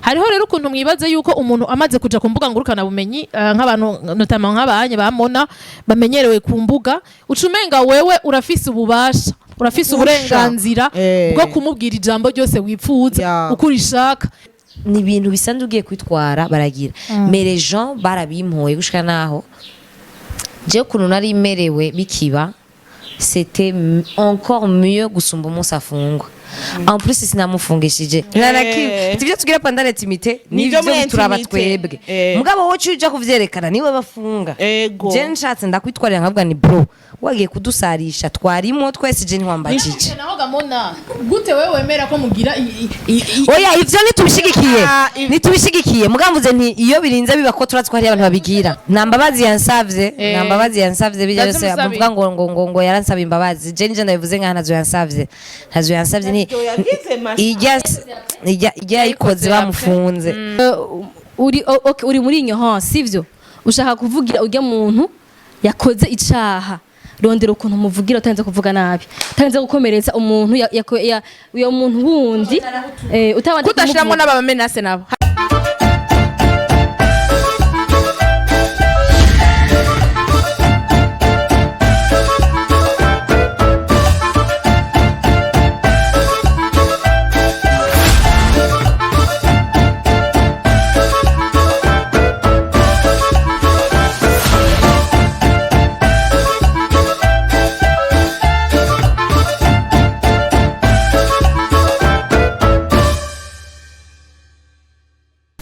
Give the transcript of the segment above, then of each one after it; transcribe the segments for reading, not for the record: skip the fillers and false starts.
hariho rero ukuntu mwibaza yuko umuntu amaze kuja ku mbuga ngurukana bumenyi nk'abantu notama nk'abanye bamona bamenyerewe ku mbuga ucumenga wewe urafise ububasha urafise uburenganzira bwo kumubwira ijambo ryose wipfuza uko urishaka ni ibintu bisanzwe ugiye kwitwara baragira mais les gens barabimpoye gushika naho je ukuntu nari merewe bikiba c'était encore mieux gusumba umunsi afungwa en plus sinamufungishije tivyo tugira pendant l'intimité nivyo turaba twebwe mugabo wocu uja kuvyerekana niwe bafunga je nshatse ndakwitwarira nkabwa ni bro wagiye kudusarisha twarimo twese je ntiwambajije naho gamona gute wewe wemera ko mugira oya ivyo nitubishigikiye mugamvuze nti iyo birinze biba ko turatwari abantu babigira nambabazi yansavye bijya byose avuga ngo yaransaba imbabazi je nje ndabivuze nka ntazo yansavye ijya ikoze bamufunze uri muri inyo sivyo ushaka kuvugira ujya muntu yakoze icaha rondera ukuntu muvugira utanze kuvuga nabi utanze gukomeretsa umuntu uyo muntu wundi utabanje kudashiramo n'abamenase nabo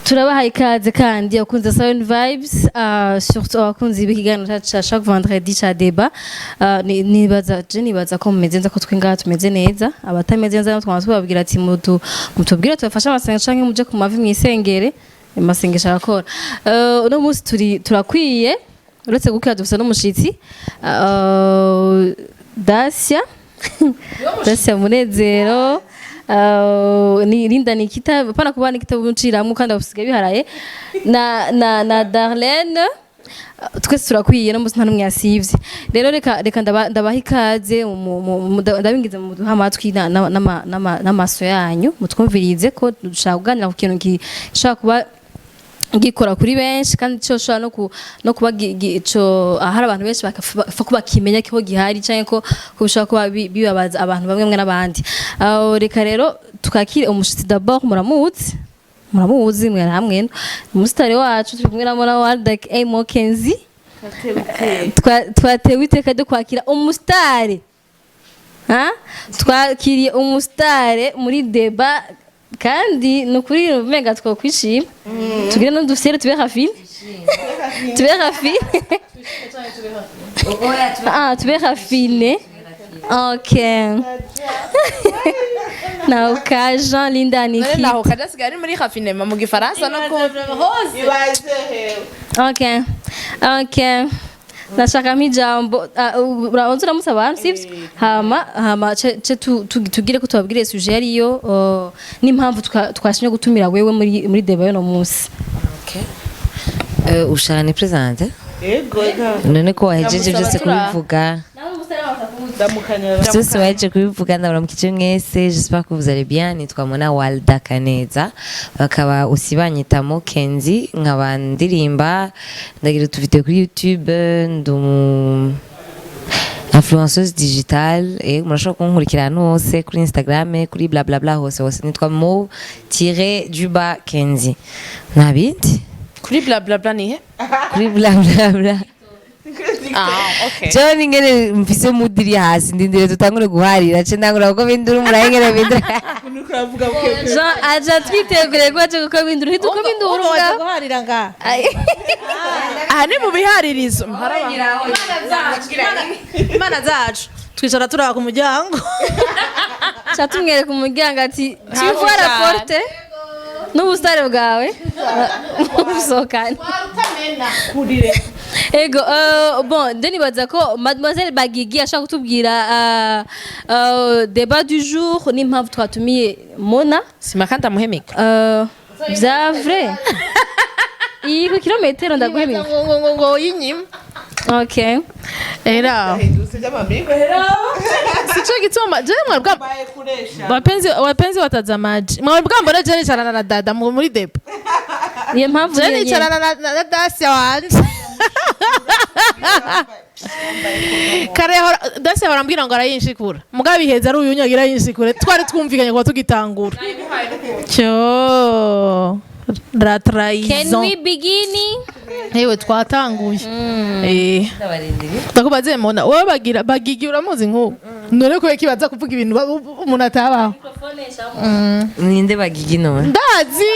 turabahaye ikaze kandi akunze Sound Vibes surtout abakunzi b'ikiganiro cha chaque vendredi cha débat nibaza ko mumeze neza ko twingaha tumeze neza abatameze neza twama tubabwira ati mutubwire tubafasha amasengesho canke muje ku mavi mwisengere amasengesho akora no munsi turakwiye uretse gukira dufisa n'umushitsi Dacia Munezero ni Linda Nikita pana kuba Nikita bunciramwe kandi abusigaye biharaye na Darlene twese turakwiye no musi nta numwe yasivye rero reka ndabaha ikaze ndabingize mu duha amatwi n'amaso yanyu mutwumvirize ko dushaka kuganira ku kintu gishaka kuba gikora kuri benshi kandi cyo shora no kuba cyo ahari abantu benshi bakafa kuba kimenya ko gihari cyane ko kubishaka kuba bibabaza abantu bamwe n'abandi reka rero tukakire umushitsi d'abord muramuzi mwe hamwe umusitari wacu turi kumwe na Mona Wardak Mokenzi twatewe iteka ryo kwakira umusitari twakiriye umusitari muri débat kandi nukuri umenga twakwishima tugire no dufere tube hafi tube hafi okay na Jean Linda Nikita naho kadasigaye muri hafine mu gifaransa no ko okay nashaka mijambo urabanza musaba sivyo hama tugire ko tubabwire suje yariyo n'impamvu twashinye gutumira wewe muri débat no munsi ushane présente none ko wahejeje byose kubivuga byose wahejeje kubivuga ndabaramukije mwese j'espère que vous allez bien nitwa Mona Walda Kaneza bakaba usibanyita Mokenzi nkaba ndirimba ndagira tuvite kuri YouTube influenceuse digitale murashobora kunkurikirana hose kuri Instagram kuri blablabla hose nitwa Mo-du-bas Kenzi nabindi kuri blablabla nihe kuri blablabla okay John ingene mfise mudiri hasi ndindire tutangure guharira ce ndangura ko bindura umurayengere bindura nukuravuga buke Jean aja twitegure gwaje ko bindura hituko bindura guharira nga aha ni mu biharirizo Imana zacu twicara turaba ku muryango chatumwere ku muryango ati tu vois la porte n'ubusitari bwawe usokana kurire ego bon ndenibaza ko mademoiselle Bagigi ashaka kutubwira débat du jour n'impamvu twatumiye Mona simakanda muhemika vya vrai iyi ku kilometero ndaguhemika ngo yinyima okay era sicho gituma je mwebwa wapenzi watazamaji mwebwa mbona je nicarana na dada muri depo niyo mpamvu je nicarana na Dacia wanje Dacia barambwira ngo arayinshikura mugabe iheza ari uyunyagira yinshikure twari twumvikanye kuba tugitangura cyo la trahison. Can we begin? Hewe twatanguye ndakubaze mona wowe bagigi uramuzi nk'ubu none ko kibaza kuvuga ibintu umuntu atabaho ninde bagigi none ndazi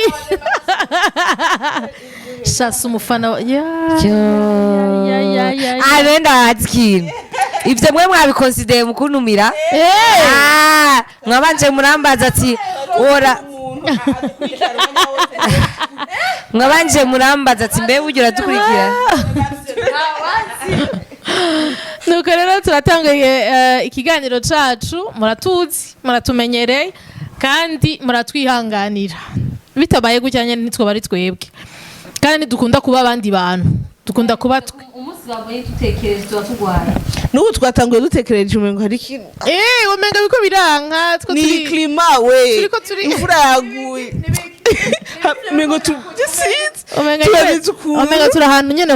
shasa umufana arenda atkin ivyo mwe mwabikonsideye mukuntumira mwabanje murambaza ati ora mwabanje murambaza ati mbe buryo uradukurikira nuko rero turatanguye ikiganiro cacu muratuzi muratumenyereye kandi muratwihanganira bitabaye gutya nyene nitwo bari twebwe kandi dukunda kuba abandi bantu dukunda kuba umunsi babaye dutekereje tubatugwara n'ubu twatanguye dutekereje umengo hari ikintu umenga biko biranka two ni klima we turiko turi imvura yaguye umengo umenga turi ahantu nyene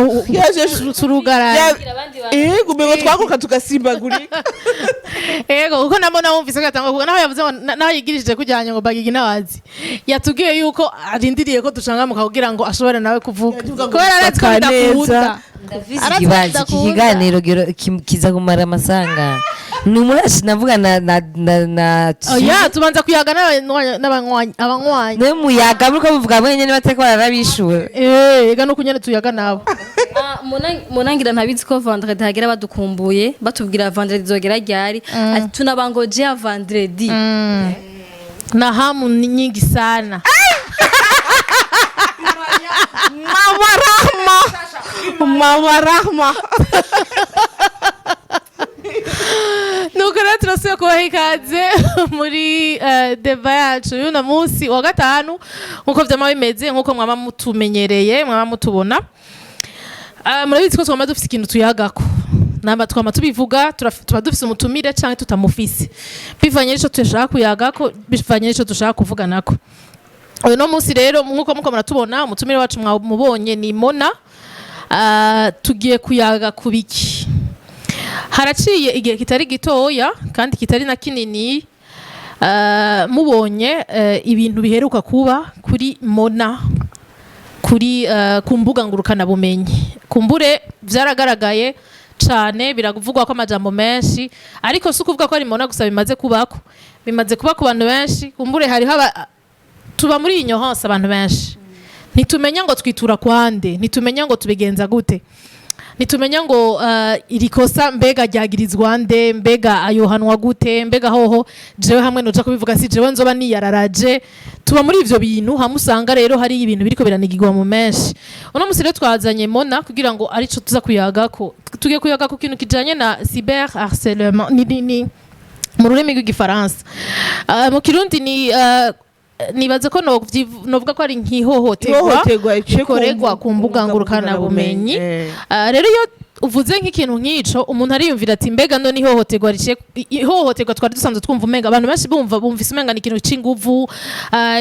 turugara umengo twaguruka tugasimbagurika kuko nabona wumvise ko yatangwa kuvuga naho yavuze ngo naho yigirishije kujyanye ngo bagigi nabazi yatubwiye yuko arindiriye ko dushangamuka kugira ngo ashobore nawe kuvuga kubera aratwe bidakunda ikibazo iki kiganiro kiza kumara amasanga ni umurashi navuga na oya tubanza kuyaga n'abanywanyi niwe muyaga muriko muvuga mwenye niba atari ko barabishuwe ega nuko nyene tuyaga nabo munangira ntabizi ko vendredi hagera badukumbuye batubwira vendredi zogera ryari ati tunabangoje ya vendredi na hamu nyingi sana mama rahma nuko rero turasubiye kubaha ikaze muri deba yacu y'uno munsi wa gatanu nk'uko vyama bimeze nk'uko mwaba mutumenyereye mwaba mutubona murabizi ko twama dufise ikintu tuyagako namba twama tubivuga tuba dufise umutumire canke tutamufise bivanye n'ico dushaka kuyagako bivanye n'ico dushaka kuvuganako uyu no munsi rero nk'uko muko muratubona umutumire wacu mwamubonye ni Mona tugiye kuyaga kubiki haraciye igihe kitari gitoya kandi kitari na kinini mubonye ibintu biheruka kuba kuri Mona kuri ku mbuga ngurukana bumenyi kumbure vyaragaragaye cane biravugwa ko amajambo menshi ariko si ukuvuga ko ari Mona gusa bimaze kuba ku bantu benshi kumbure hariho tuba muri ignorance abantu benshi nitumenya ngo twitura kwande nitumenya ngo tubigenza gute nitumenya ngo irikosa mbega ryagirizwa nde mbega ayohanwa gute mbega hoho jewe hamwe noja kubivuga si jewe nzoba niyararaje tuba muri ivyo bintu hamusanga rero hari ibintu biriko biranigirwa mu menshi uno musi rero twazanye Mona kugira ngo arico tuza kuyagako tugiye kuyagako kintu kijanye na cyber harcèlement ni mu rurimi rw'igifaransa mu kirundi ni nibaze ko novuga ko ari nk'ihohoterwa ikorerwa ku mbuga ngurukana bumenyi rero iyo uvuze nk'ikintu nk'ico umuntu ariyumvira ati mbega none ihohoterwa twari dusanzwe twumva umenga abantu benshi bumvise umenga ni ikintu c'inguvu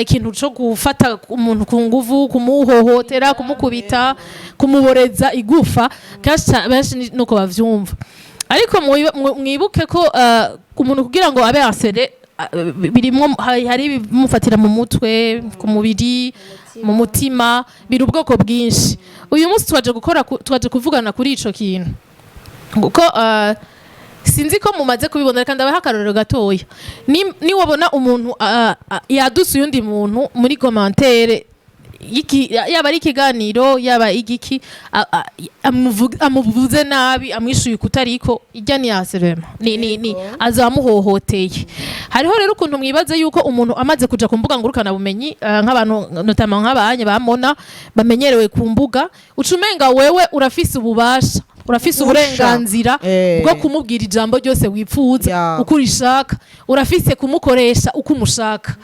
ikintu co gufata umuntu ku nguvu kumuhohotera kumukubita kumuboreza igufa benshi nuko bavyumva ariko mwibuke ko umuntu kugira ngo abe harcelé birimwo hari bimufatira mu mutwe ku mubiri mu mutima biri ubwoko bwinshi uyu munsi twaje kuvugana kuri ico kintu kuko sinzi ko mumaze kubibona kandi abaha akarorero gatoya ni wabona umuntu yadusa uyundi muntu muri commentaire yaba ari ikiganiro yaba igiki amuvuze nabi amwishuye kutariko ijya ni harcèlement ni azamuhohoteye hariho rero ukuntu mwibaze yuko umuntu amaze kuja ku mbuga ngurukana bumenyi nk'abantu notamment nk'abanye bamona bamenyerewe ku mbuga ucumenga wewe urafise ububasha urafise uburenganzira bwo kumubwira ijambo ryose wipfuza uko urishaka urafise kumukoresha uko umushaka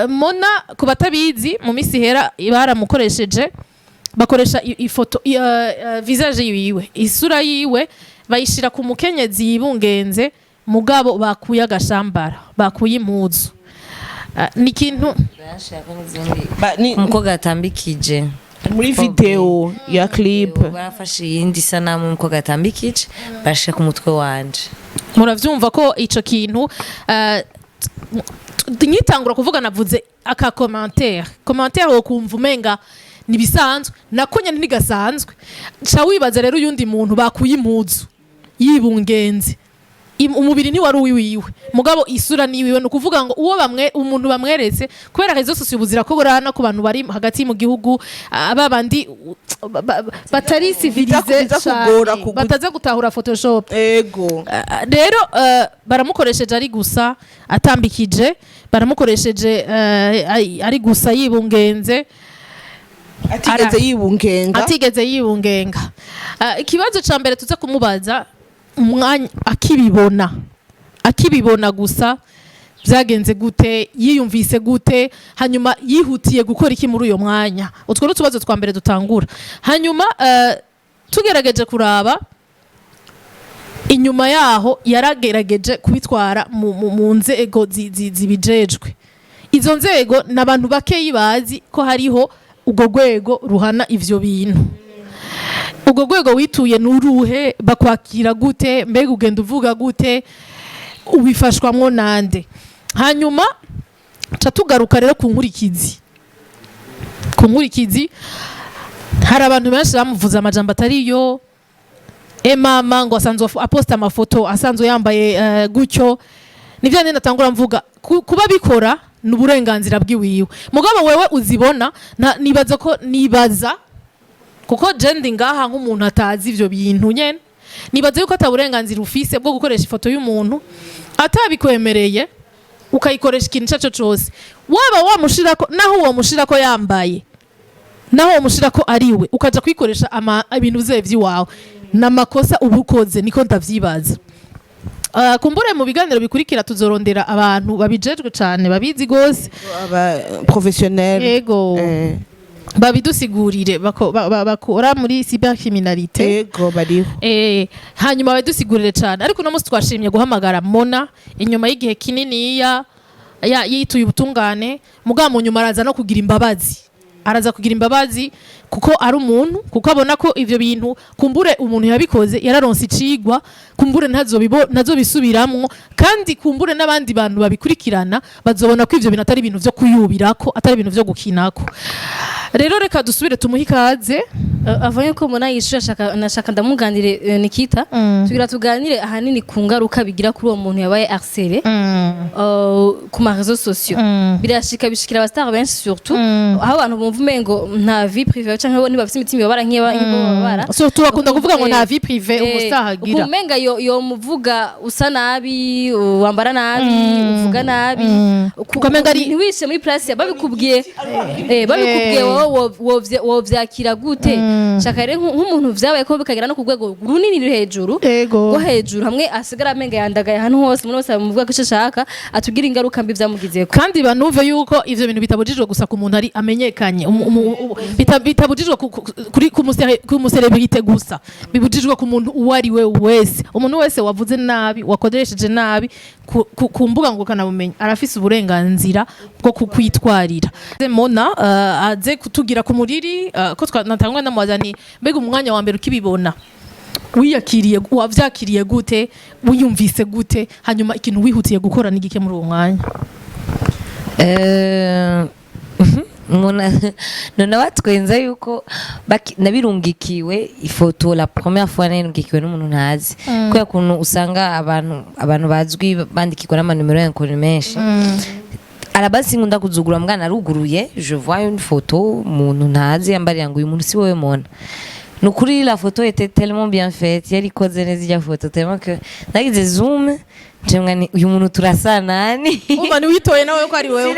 Mona ku batabizi mu misi hera baramukoresheje bakoresha ifoto visage yiwe isura yiwe bayishira ku mukenyezi yibungenze mugabo bakuye agashambara bakuye impuzu. Ni ikintu umukobwa atambikije muri video ya clip barafashe iyindi sanamu umukobwa atambikije barashira ku mutwe wanje. Muravyumva ko ico kintu nyitangura kuvuga navuze aka commentaire wo kumva umenga nibisanzwe nakonye ntigasanzwe ca wibaza rero uyundi muntu bakuye impuzu yibungenze umubiri ni wari uwiwe mugabo isura ni wiwe no kuvuga ngo uwo umuntu bamweretse kubera rezo sosiyo buzira ko burana ku bantu bari hagati mu gihugu ababandi batari civilize bataza gutahura photoshop ego rero baramukoresheje ari gusa atambikije baramukoresheje ari gusa yibungenze atigeze yibungenga ikibazo ca mbere tuza kumubaza umwanya akibibona gusa byagenze gute yiyumvise gute hanyuma yihutiye gukora iki muri uyo mwanya utwo n'utubazo twa mbere dutangura hanyuma tugerageje kuraba inyuma yaho yaragerageje kubitwara mu nzego zibijejwe izo nzego n'abantu bakeyi bazi ko hariho ubwo rwego ruhana ivyo bintu. Ubwo rwego wituye n'uruhe bakwakira gute mbega ugenda uvuga gute ubifashwamwo nande hanyuma ca tugaruka rero ku nkurikizi hari abantu benshi bamuvuza amajambo atariyo mama ngo asanzwe aposta amafoto asanzwe yambaye gutyo nivyo nene natangura mvuga kuba bikora n'uburenganzira bwiwiwe mugabo wewe uzibona nibaza kuko jendi ngaha nk'umuntu atazi ivyo bintu nyene nibaza yuko ataburenganzira ufise bwo gukoresha ifoto y'umuntu atabikwemereye ukayikoresha ikintu cyaco cose waba wamushirako naho uwo mushirako yambaye naho uwo mushirako ariwe ukaja kwikoresha ibintu vye vy'iwawe n'amakosa ubukoze niko ndavyibaza. Kumbure mu biganiro bikurikira tuzorondera abantu babijejwe cane babizi gose aba professionnel yego babidusigurire bakora muri cybercriminalité yego bariho hanyuma babidusigurire cyane ariko no musi twashimye guhamagara Mona inyuma y'igihe kinini yituye ubutungane mugabo nyuma araza no kugira imbabazi kuko ari umuntu kuko abona ko ivyo bintu kumbure umuntu yabikoze yararonse icigwa kumbure nazo bisubiramwo kandi kumbure n'abandi bantu babikurikirana bazobona ko ivyo bintu atari ibintu vyo kuyubirako atari ibintu vyo gukinako. Rero reka dusubire tumuhe ikaze avanye ko Mona yishura nashaka ndamuganire Nikita tugira tuganire ahanini ku ngaruka bigira kuri uwo muntu yabaye harcelé ku ma réseaux sociaux birashika bishikira abastar benshi surtout aho abantu bumva umengo nta vie privée canke niba bafite imitima yobara nk'ibobara surtout bakunda kuvuga ngo nta vie privée umustar agira kumenga yo muvuga usa nabi wambara nabi uvuga nabi ukamenga ari ntiwishe muri place babikubwiye wovyakira gute shaka rero nk'umuntu vyabaye ko bikagira no ku rwego runini hejuru go hejuru hamwe asigara amenga yandagaye ahantu hose umuntu wese amuvuga ko ashaka atugira ingaruka mbi vyamugizeko kandi banuve yuko ivyo bintu bitabujijwe gusa ku muntu ari amenyekanye bitabujijwe ku muselebrite gusa bibujijwe ku muntu uwo ari we wese umuntu wese wavuze nabi wakoresheje nabi ku mbuga ngurukana bumenyi arafise uburenganzira bwo kukwitwarira. Mona aze kutugira ku muriri ko natangwa namwazani mbega umwanya wa mbere ukibibona wavyakiriye gute wiyumvise gute hanyuma ikintu wihutiye gukora n'igike muri uwo mwanya. none watwenza yuko nabirungikiwe ifoto la première fois nirungikiwe n'umuntu ntazi kubera kuntu usanga abantu bazwi bandikirwa n'amanumero yankoni menshi arabasi nkunda kuzugura mbwa naruguruye je vois une photo umuntu ntazi yambarira ngo uyu muntu si wowe Mona nukuri la photo était tellement bien faite yari koze neza ya photo tellement que nagize zoom Jemwe uyu muntu turasa nani umva ni witoye nawe ko ari wewe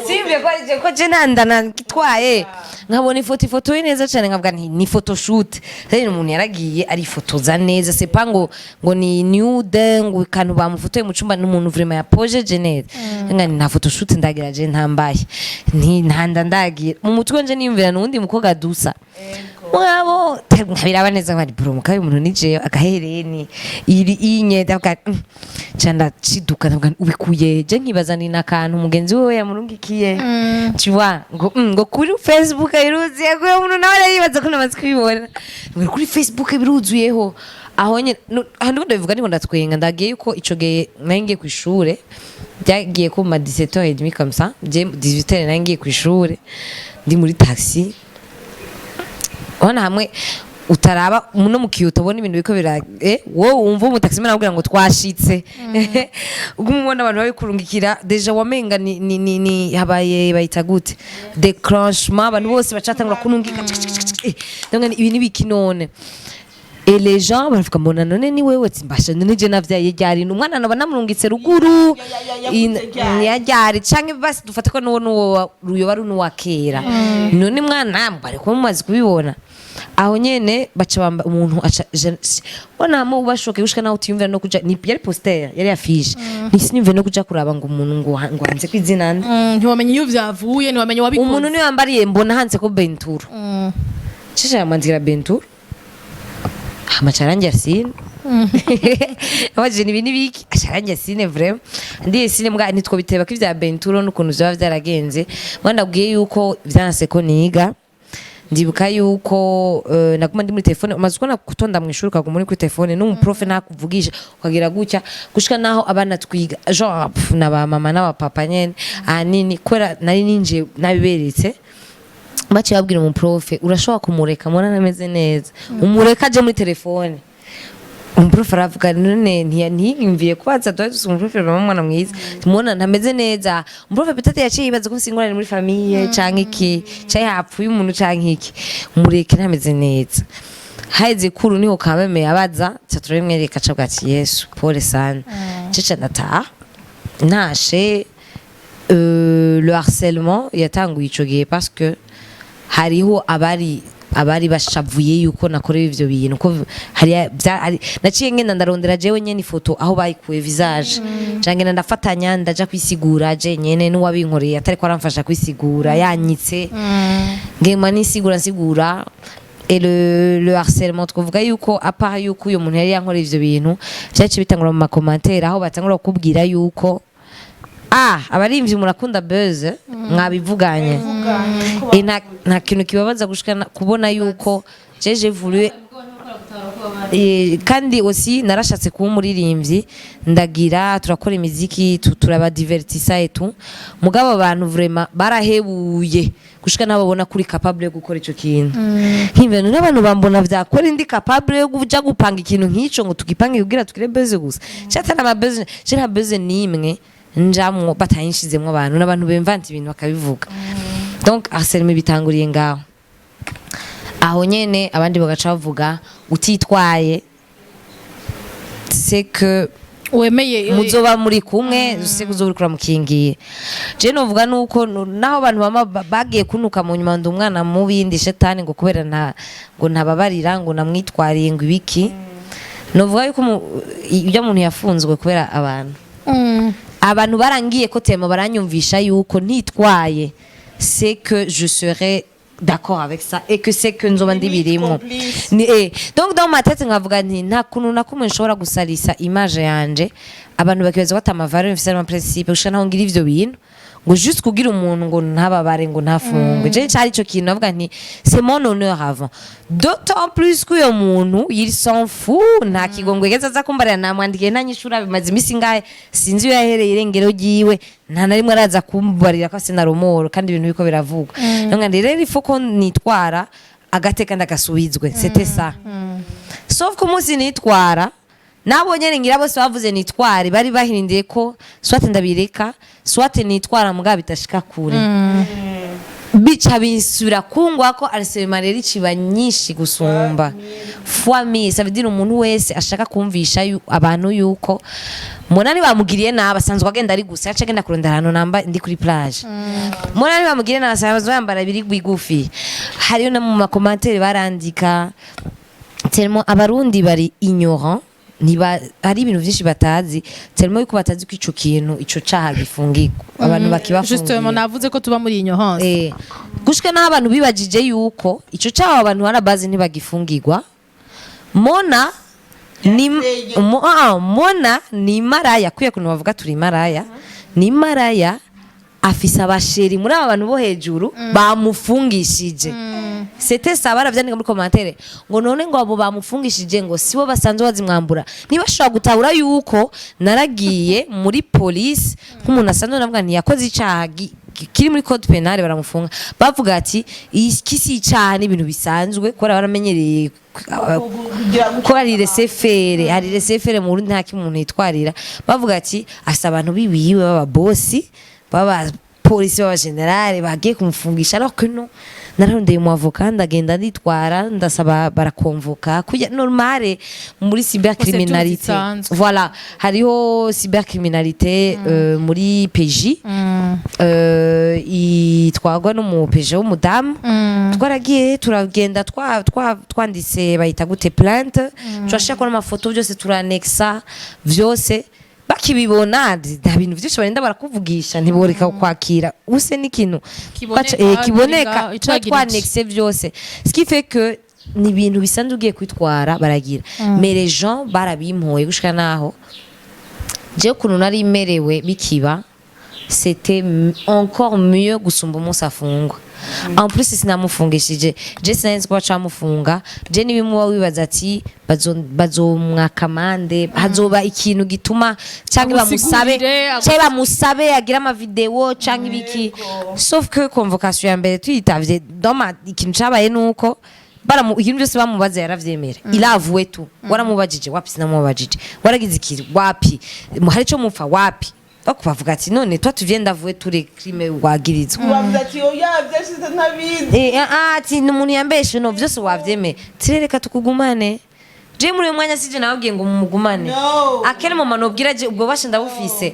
simbe ko je nandana kitwaye nkabona ifoto neza cyane nkavuga ni photoshoot rero umuntu yaragiye ari fotoza neza c'est pas ngo ni nude ngo kantu bamufotoye mu cumba n'umuntu vraiment yapoje genete ngani na photoshoot ndagira je ntambaye ntanda ndagira mu mutwe nje niyumvira n'undi mukobwa dusa mwabo nkabiraba neza bari bro mukabe umuntu nije agahereni iri inye ndavuga cyanda ciduka ndavuga ubikuye je nkibaza ni nakantu mugenzi wewe yamurungikiye tu vois ngo kuri Facebook iruziye ko umuntu nawe aribaza ko namaze kubibona ngo kuri Facebook biruzuyeho aho nyine hano ndavuga niko ndatwenga ndagiye yuko ico gihe nangiye ku ishure byagiye ko ma 17h30 comme ça je 18h nangiye ku ishure ndi muri taxi wana hamwe utaraba muno mukiyo utabona ibintu biko bira wowe wumva umutaxi mena abwira ngo twashitse ugumubona abantu babikurungikira deja wamenga ni habaye bayita gute déclenchement abantu bose bacatangura kunungika donc ibintu bikinone et les gens baravuga mbona none ni wewe tsimbasha none je navyaye ryari umwana naba namurungitse ruguru yajyari canke basi dufate ko no ruyo bari no wakera none mwana mbare ko mumazi kubibona aho nyene baca bamba umuntu bona mu bashoke gushika naho utiyumvira no kuja ni yari poster yari afishe nisinimve no kuja kuraba ngo umuntu ngo hanze kwizina ntiwamenye iyo vyavuye ntiwamenye wabikoze umuntu ni yambariye mbona hanze ko Benturo cisha yamanzira Benturo amacharangi asine abaje ni bini biki acharangi asine vraiment ndiye sine mbwa nitwo biteba ko ivya Benturo n'ukuntu byaba byaragenze mwana bwiye yuko byanase ko niga ndibuka yuko naguma ndi muri telefone umaze kubona kutonda mu ishuri kaguma muri kuri telefone n'umuprofe nakuvugisha ukagira gutya gushika naho abana twiga genre na ba mama na ba papa nyene nini kwera nari ninje nabiberetse bace babwira umuprofe urashobora kumureka mwana nameze neza umureka je muri telefone umuprofe aravuga none ntiyimviye kwaza dose umuprofe mwana mwiza tumona ntameze neza umuprofe bitate yaciye ibaza ko singorane muri famille canke iki cyaye hapfuye umuntu canke iki umureke ntameze neza haize kuru niho kameme abaza cyaturemwereka cabwati Yesu pole sana cica ndata nashe le harcèlement yatanguye ico gihe parce que hariho abari bashavuye yuko nakorewe ivyo bintu ko hari naciye ngenda ndarondera jewe nyene ifoto aho bayikuye visage canke ndafatanya ndaja kwisigura je nyene n'uwabinkoreye atari ko aramfasha kwisigura yanyitse ngema nsigura et le harcèlement twavuga yuko apart yuko uyo muntu yari yankoreye ivyo bintu cyaje bitangura mu commentaire aho batangura kubwira yuko abarimvyi murakunda buzz mwabivuganye nta kintu kibabaza gushika kubona yuko jeje voulu kandi aussi narashatse kuba umuririmbyi ndagira turakora imiziki turaba divertissa et tout mugabo abantu vraiment barahebuye gushika nababona kuri capable yo gukora ico kintu nk'ibintu n'abantu bambona vyakora indi capable yo kuja gupanga ikintu nk'ico ngo tugipange kugira tukire buzz gusa cyatana ama buzz nta buzz nimwe njamwo batayinshizemwe abantu n'abantu bemvanti ibintu bakabivuga donc harcèlement bitanguriye ngaho aho nyene abandi bagaca bavuga utitwaye c'est que wemeye muzoba muri kumwe se kuzobura mukingiye je novuga nuko naho abantu bama bagiye kunuka mu nyuma ndumwana mubindi shetani ngo kubera ngo ntababarira ngo namwitwariye ngo ibiki novuga yuko ibyo muntu yafunzwe kubera abantu barangiye ko tema baranyumvisha yuko ntitwaye c'est que je serai d'accord avec ça et que c'est que nzoba ndibirimo donc dans ma tête ngavuga nti nta kuntu nakumwe nshobora gusalisa image yanje abantu bakibaza ko amavaro mfise ama principe ushana ngira ivyo bintu ngo juste kugira umuntu ngo ntababare ngo ntafungwe je cyari cyo kintu navuga nti c'est mon honneur avant d'autant plus que uyo muntu il s'en fout nta kigongwe geza za kumbarira namwandikiye ntanyishura bimaze imisi ngahe sinzi yahereye irengero giwe nta narimwe araza kumbarira ko sinaromoro kandi ibintu biko biravuga nanga rero ifoko nitwara agateka ndagasubizwe c'était ça sauf que umunsi nitwara nabo nyene ngira bose bavuze nitware bari bahirindiye ko swate ndabireka swate nitwara muga bitashika kure bica bisura kungwa ko harcèlement rero iciba nyinshi gusumba fois ça veut dire umuntu wese ashaka kumvisha abantu yuko munani bamugiriye naba sanzwe agenda ari gusa yaca agenda kurondera hano namba ndi kuri plage munani bamugiriye naba sanzwe yambara biri gwigufi hariyo na mu commentaire barandika tellement abarundi bari ignorant niba hari ibintu byinshi batazi tellement yuko batazi ko ico kintu ico caha gifungirwa abantu justement bakibafungira navuze ko tuba muri ignorance gushika n'aho abantu bibajije yuko ico caha abantu bara base ntibagifungirwa Mona Mona ni maraya kuye kuntu bavuga turi maraya ni maraya afise abasheri muri aba bantu bo hejuru bamufungishije c'était ça baravyandika muri commentaire ngo none ngo abo bamufungishije ngo sibo basanzwe bazimwambura ntibashobora gutahura yuko naragiye muri police nk'umuntu asanzwe navuga nti yakoze icaha kiri muri code penal baramufunga bavuga ati ikisi icaha ni ibintu bisanzwe ko baramenyereye ko hari resefere mu Burundi nta kimuntu yitwarira bavuga ati asa abantu bibiwe baba bossi baba polisi baba generale bagiye kumufungisha ariko no narondeye mu avocat ndagenda nditwara ndasaba barakonvoka kuya normale muri cybercriminalité voilà hariho cybercriminalité muri PJ itwagwa no mu PJ w'umudamu twaragiye turagenda twanditse bayita gute plainte turashaka n'amafoto byose turanexa byose bakibibona nta bintu byinshi barenda barakuvugisha ntiboreka kwakira use n'ikintu kiboneka twanexe byose ce qui fait que ni ibintu bisanzwe ugiye kwitwara baragira mais les gens barabimpoye gushika naho je kuntu nari merewe bikiba c'était encore mieux gusumba umunsi afungwa en plus sinamufungishije je sinzi ko bacamufunga je nibimuba wibaza ati bazomwakamande hazoba ikintu gituma cyangwa bamusabe agira ama video cyangwa ibiki sauf que convocation ya mbere tuyitavye doma ikintu cabaye nuko ikintu byose bamubaza yaravyemera ilavuwe tu waramubajije wapi sinamubajije waragize ikiri wapi hari cyo mupfa wapi bavuga ati none twa tuvyenda vuwe ture crime wagirizwa bavuga ati oya byashyize ntabizi ati n'umuntu yambeshe no byose wavyeme tirereka tukugumane je muri mwanya sije nababwiye ngo mumugumane akere mu manobwira je ubwo bashe ndabufise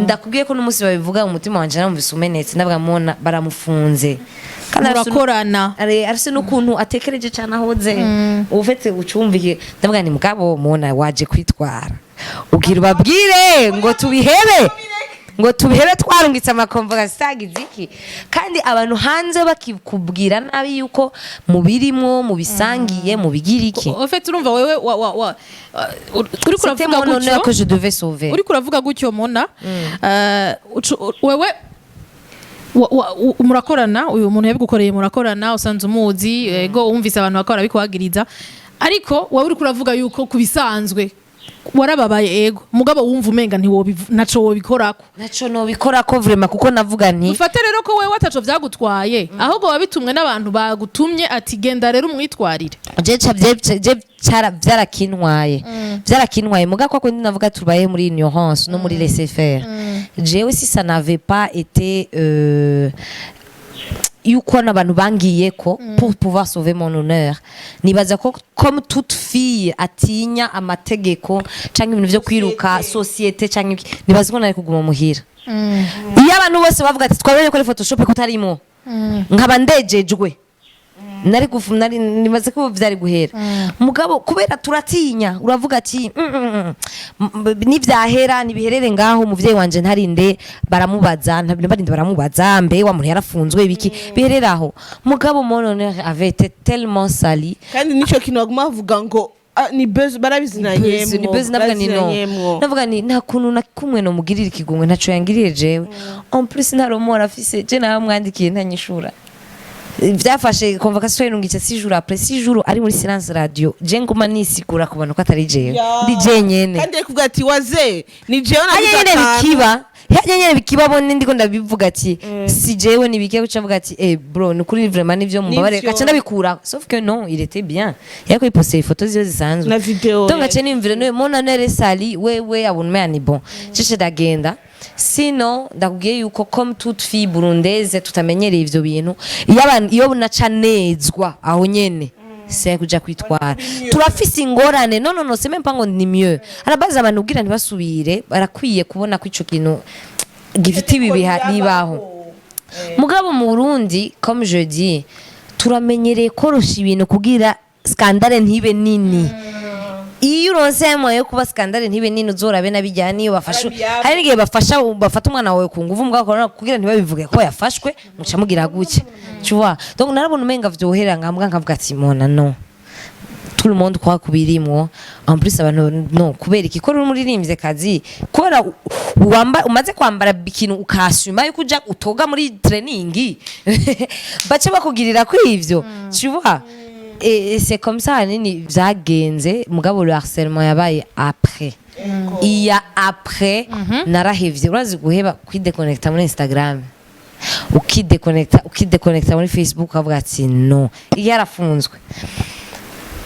ndakubwiye ko n'umunsi babivuga umutima wanje namuvise umenetse ndavuga mona baramufunze murakorana arse n'ukuntu atekereje cyane ahoze ufete ucumvike ndavuga ni mugabo mona waje kwitwara ugira babwire ngo tubihebe twarungitse amakonvoka ziki kandi abantu hanze bakikubwira nabi yuko mubirimo mubisangiye mubigira en fait urumva wewe uri kuravuga gutyo que je devais sauver uri kuravuga gutyo mona wewe murakorana uyu muntu yabigukoreye murakorana usanze umuzi ego wumvise abantu bakora bikuhagiriza ariko wowe uri kuravuga yuko kubisanzwe warababaye ego mugabo wumva umenga naco wobikorako vraiment kuko navuga nti ufate rero ko wewe ataco vyagutwaye ahubwo wabitumwe n'abantu bagutumye ati genda rero umwitwarire byarakinwaye mugabo ko navuga tubaye muri ignorance no muri laisser faire jewe si ça n'avait pas été yuko n'abantu bangiye ko pour pouvoir sauver mon honneur nibaza ko comme toute fille atinya amategeko cyangwa ibintu byo kwiruka société cyangwa nibaza ko nari kuguma muhira iyo abantu bose bavuga ati twabonye ko ari photoshop ko tarimo nkaba ndejejwe nari nibaze ko byari guhera mugabo kubera turatinya uravuga ati nivyahera nibiherere ngaho umuvyeyi wanje ntarinde baramubaza ntabinde baramubaza mbe wa muntu yarafunzwe ibiki bihereraho mugabo mon honneur avait été tellement sali kandi nico kintu baguma bavuga ngo ni buzz barabizinanyemo ni buzz navuga ni nta kuntu na kumwe no mugirira ikigongwe ntaco yangiriye jewe en plus ntaromora afise je nawe mwandikiye ntanyishura byafashe convocation irungitse 6 jours après 6 jours ari muri silence radio je nguma nisigura ku bantu ko atari jewe ndi je nyene kandi kuvuga ati waze ni jewe nyene bikiba bone ndiko ndabivuga ati si jewe nibike gucavuga ati bro nukuri vraiment nivyo mubabare kaca ndabikura sauf que non il était bien yako iposter photos ziyo zisanzwe na video donc acha nimvire no mon honneur sali wewe abonme ni bon cece dagenda sinon ndakubwiye yuko comme toute fille burundaise tutamenyereye ivyo bintu iyo naca nezwa aho nyene c'est kuja kwitwara turafise ingorane no c'est même pas ngo ni mieux arabaza abantu ubwira ntibasubire barakwiye kubona ko ico kintu gifite ibi bibaho mugabo mu Burundi comme je dis turamenyereye korosha ibintu kugira scandale ntibe nini iyo uronse yo kuba skandale ntibe nini uzorabe nabijyana iyo bafashe hari n'igihe bafata umwana wawe ku nguvu mugakora kugira ntibabivuge ko yafashwe muca mugira guke tu vois donc narabona umenga vyohera ngambwa nkavuga ati mona no tout le monde croit kubirimwo en plus abantu no kubera iki ko rumuririmbye kazi kora umaze kwambara bikinu ukasuma yuko uja utoga muri training bace bakugirira kwivyo tu vois. Et c'est comme ça nini vyagenze mugabo le harcèlement yabaye après il y a après narahevye urazi guheba kwideconnecta muri Instagram ukideconnecta muri Facebook avuga ati no yarafunzwe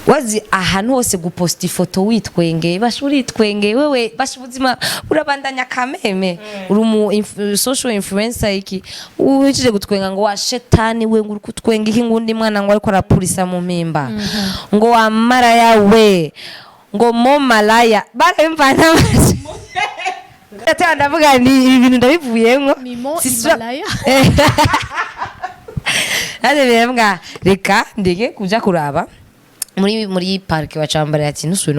wazi ahantu hose guposta ifoto witwengeye bashuritwengeye wewe bashubuzima urabandanya kameme uri mu social influencer iki uwicije gutwenga ngo wa shetani we nguri kutwenga iki ngundi mwana ngo ariko arapurisa mu mpimba ngo wa maraya we ngo mo malaya baremvana ati ndavuga ni ibintu ndabivuyemo malaya ade bembwa reka ndege kuja kuraba muri park wacambara ati nusuye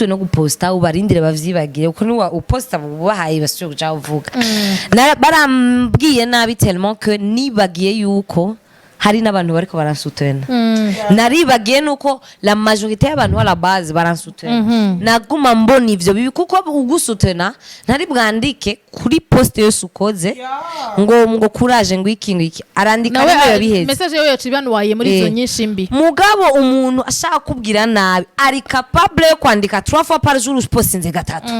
no guposta ubarindire bavyibagire uko niwa uposta bubahaye basuje kuja uvuga barambwiye nabi tellement que nibagiye yuko hari n'abantu bariko baransutena naribagiye nuko la majorité y'abantu ala base baransutena naguma mbona ivyo bibi kuko ugusutena ntari bwandike kuri post yose ukoze ngo courage ngo iki arandika nawe biheze message yo yacibantu waye muri izo nyinshi mbi mugabo umuntu ashaka kubwira nabi ari capable yo kwandika 3 fois par jour postinze gatatu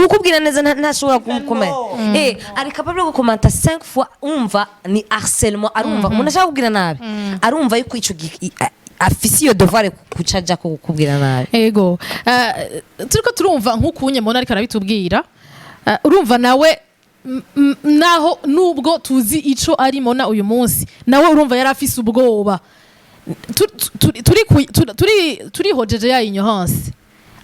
ukubwira neza ntashobora kumkomera ari capable yo commenter 5 fois umva ni harcèlement arumva umuntu ashaka kubwira nabi arumva yuko ico afisi yo devoir kucaja ko kubwira nabi ego turiko turumva nkukunye mbona ariko arabitubwira urumva nawe naho nubwo tuzi ico ari mona uyu munsi nawe urumva yari afise ubwoba turi hojeje ya ignorance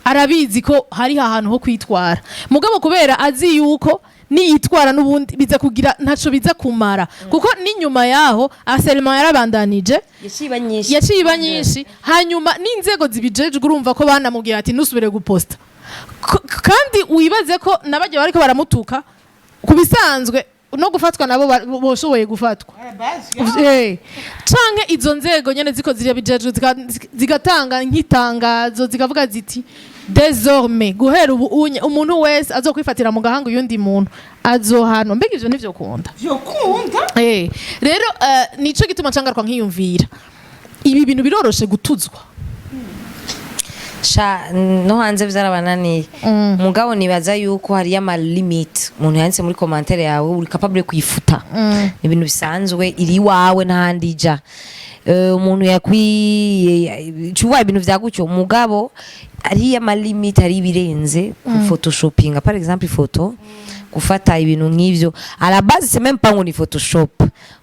arabizi ko hari ahantu ho kwitwara mugabo kubera azi yuko niyitwara n'ubundi biza kugira ntaco biza kumara kuko ninyuma yaho harcèlement yarabandanije yaciba nyinshi hanyuma n'inzego zibijejwe urumva ko banamubwira ati nusubire guposta kandi wibaze ko nabajye bariko baramutuka kubisanzwe no gufatwa nabo boshoboye gufatwa canke izo nzego nyene ziko ziriya bijejwe zigatanga nk'itangazo zikavuga ziti désormais guhera ubu umuntu wese azokwifatira mu gahanga yundi muntu azohanwa mbega ivyo nivyo kunda rero nico gituma cangarwa nkiyumvira ibi bintu biroroshe gutuzwa no hanze vyarabananiye mugabo nibaza yuko hari ama limit umuntu yanditse muri commentaire yawe uri capable kuyifuta ibintu bisanzwe iri wawe n'ahandi ija umuntu yakwiye ibintu vyagucyo mugabo ari ama limit ari birenze ku photoshopping par exemple ifoto gufata ibintu nk'ivyo à la base c'est même pas ni photoshop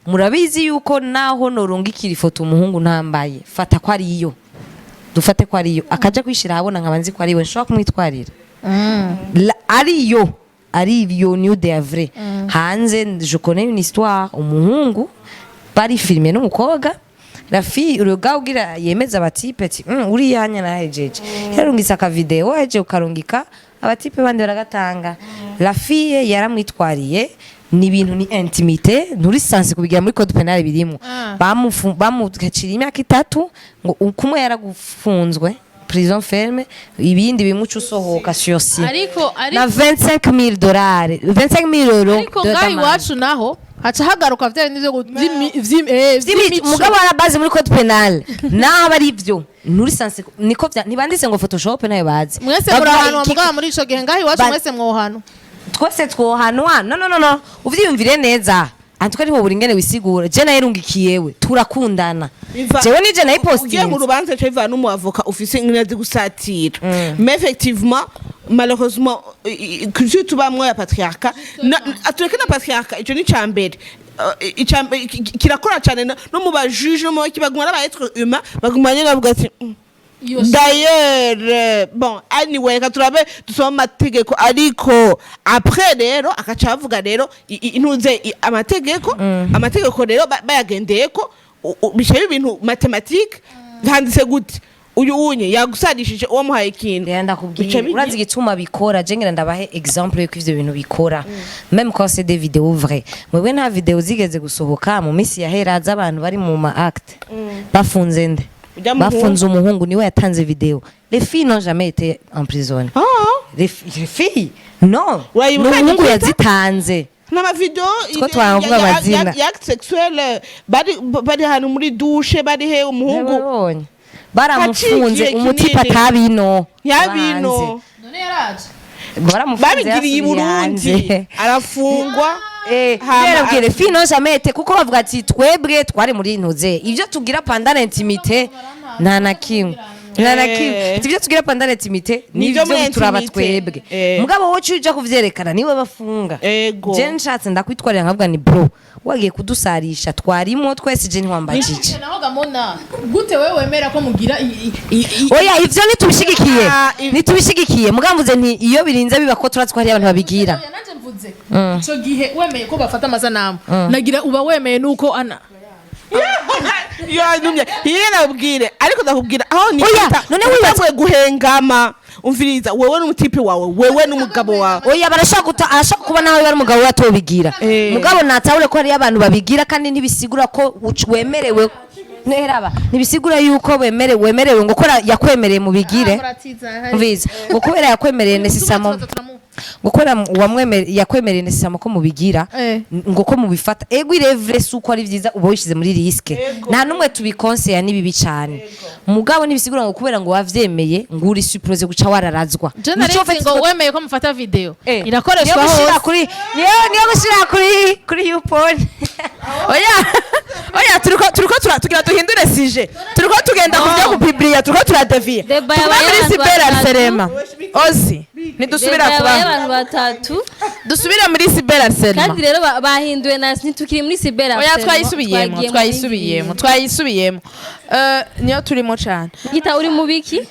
murabizi yuko naho norungikira ifoto umuhungu ntambaye fata ko ari iyo dufate ko ariyo akaja kwishira habona nkabanzi ko ariwe nshobora kumwitwarira ariyo new de vrai hanze je connais une histoire umuhungu bari filmé n'umukobwa la fille uruga ugira yemeza abatipe ati uri yanya na hejeje yarungisa ka video aje ukarungika abatipe bandi baragatanga la fille yaramwitwariye ni ibintu ni intimité nturi sanse kubigira muri code penal birimo bamugacira imyaka 3 ngo kumwe yaragufunzwe prison ferme ibindi bimuca usohoka sursi na $25,000 €25,000 ariko ngayi wacu naho haca hagaruka vya nivyo mugabo arabaze muri code penal naho bari ivyo nturi sanse niko ntibanditse ngo photoshop nayo bazi mwese murahanwa mugabo muri ico gihe ngayi wacu mwese mwohanwa twese twohanwa no uvyiyumvire neza antuka ari buri ngene wisigura je naye rungikiyewe turakundana jewe nije naye posting ugiye mu rubanza ceva n'umuavoka ufise nk'inazi gusatira mais effectivement malheureusement culture tubamwe ya patriarcat atureke na patriarcat ico ni cambere kirakora cyane no mu bajuge no mu kibaguma n'abaêtre humain bagumanye navuga ati d'ailleurs bon anyway katurabe dusoma amategeko ariko après rero akacavuga rero intuze amategeko rero bayagendeyeko bishaye ibintu mathématique handitse gute uyu unye yagusadishije uwo muhaye ikintu Rero ndakubwiye urazi igituma bikora je ngira ndabahe exemple yuko ivyo bintu bikora même quand c'est des vidéos vraies mwebwe nta video zigeze gusohoka mu minsi yahera z'abantu bari mu ma acte bafunze nde bafunze umuhungu niwe yatanze video les filles n'ont jamais été emprisonnées les filles non umuhungu yazitanze n'amavideo twavuga amazina ya sexuelle bari hano muri douche bari he umuhungu baramufunze umutipa tabino yabino none yaraje babigiriye i Burundi arafungwa Rero fino jamete kuko bavuga ati twebwe twari muri intuze ivyo tugira pandana intimité nta na kimwe ivyo tugira pandana intimité nivyo turaba twebwe mugabo wocu uja kuvyerekana niwe bafunga je nshatse ndakwitwarira nkavuga ni bro wagiye kudusarisha twarimo twese je ntiwambajije naho gamona gute wewe wemera ko mugira oya ivyo nitubishigikiye mugamvuze nti iyo birinze biba ko turatwariye abantu babigira ico gihe wemeye ko bafata amazanamu nagira uba wemeye nuko ana numye nabwire ariko ndakubwira aho ni none wibaze guhengama umviriza wewe n'umutipe wawe wewe n'umugabo wawe oya barashaka kuba nawe bari umugabo watobigira mugabo natawure ko hari abantu babigira kandi ntibisigura ko wemerewe neraba nibisigura yuko wemerewe ngo kora yakwemereye mu bigire mviza ngo kubera yakwemereye nesisamo gukora yakwemereye nesisamo ko mubigira ngo ko mubifata ego irevre suko ari vyiza uba wishize muri riske nta numwe tubikonseya nibibi cyane mugabo nibisigura ngo kubera ngo wavyemeye ngo uri suppose guca wararazwa nico ngo wemeye ko mufata video irakoreshwa hose niyo gushira kuri YouPorn oya turiko tugira duhindure sije turiko tugenda kuvya kupubliya turiko turadevia muri cyberharcèlement ozi nidusubira kuba abantu batatu dusubira muri cyberharcèlement kandi rero bahinduwe na ntitukiri muri cyberharcèlement twayisubiyemo niyo turimo cyane gita uri mu biki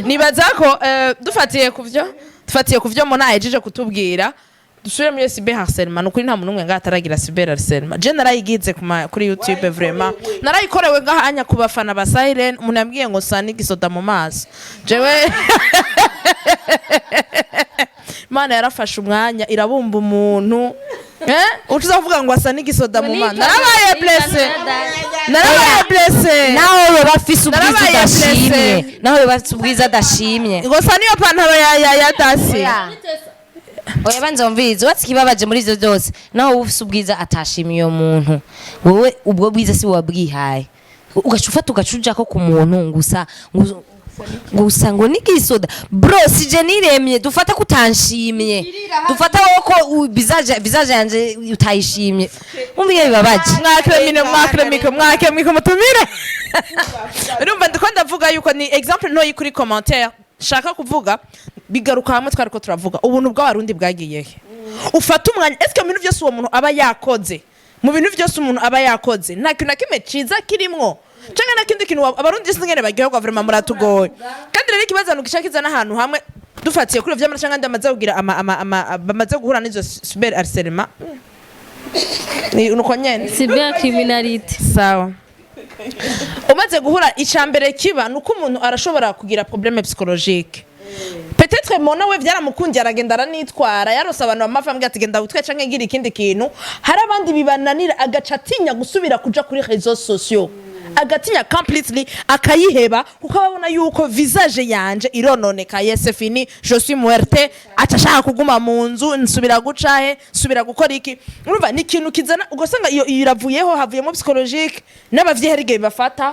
nibaza ko dufatiye kuvyo mona ahejeje kutubwira dusubire muri cyberharcèlement nukuri nta muntu umwe ngataragira cyberharcèlement je narayigize kuri YouTube vraiment narayikorewe ngahanya ku bafana ba Siren umuntu yambwiye ngo sani gisoda mu maso jewe Mana yarafashe umwanya irabumba umuntu utuzavuga ngo asa n'igisoda mu maso narabaye blessé naho bafise ubwiza adashimye naho bafise ubwiza adashimye ngo sa niyo pantaro ya dasi oya banza mvize watsi kibabaje muri ivyo byose naho ufise ubwiza atashimiye uyo muntu wowe ubwo bwiza si wabwihaye ugacufata ugacuja ko ku muntu gusa ngo nigisoda bro sije niremye dufata kutanshimye dufata woko bizaje yanje utayishimye umbiye bibabaje mwakemike mutumire urumva ndiko ndavuga yuko ni example no kuri commentaire shaka kuvuga bigaruka hamwe twariko turavuga ubuntu bw'abarundi bwagiye he ufata umwanya eske mu bintu byose uwo muntu aba yakoze mu bintu byose umuntu aba yakoze nta kintu nakime ciza kirimwo cyangwa nakindi kintu abarundi singene bagihogwa vraiment muratugoye kandi rero ikibazo nukishakiza n'ahantu hamwe dufatiye kuri vyamara cyangwa ndamaze kugira bamaze guhura n'izo cyberharcèlement ni uko nyene cybercriminalité sawa umaze guhura icambere kiba nuko umuntu arashobora kugira problème psychologique peut-être mona we byaramukundiye aragenda aranitwara yarose abantu bamafa mbwa ati genda utwe canke ngira ikindi kintu hari abandi bibananira agacatinya gusubira kuja kuri réseaux sociaux agatinya completely akayiheba kuko babona yuko visage yanje irononekaye c'est fini je suis muerte atashaka kuguma mu nzu nsubira gucahe nsubira gukora iki urumva ni ikintu kizana ugasanga iyo iravuyeho havuyemo psychologique n'abavyeherige bafata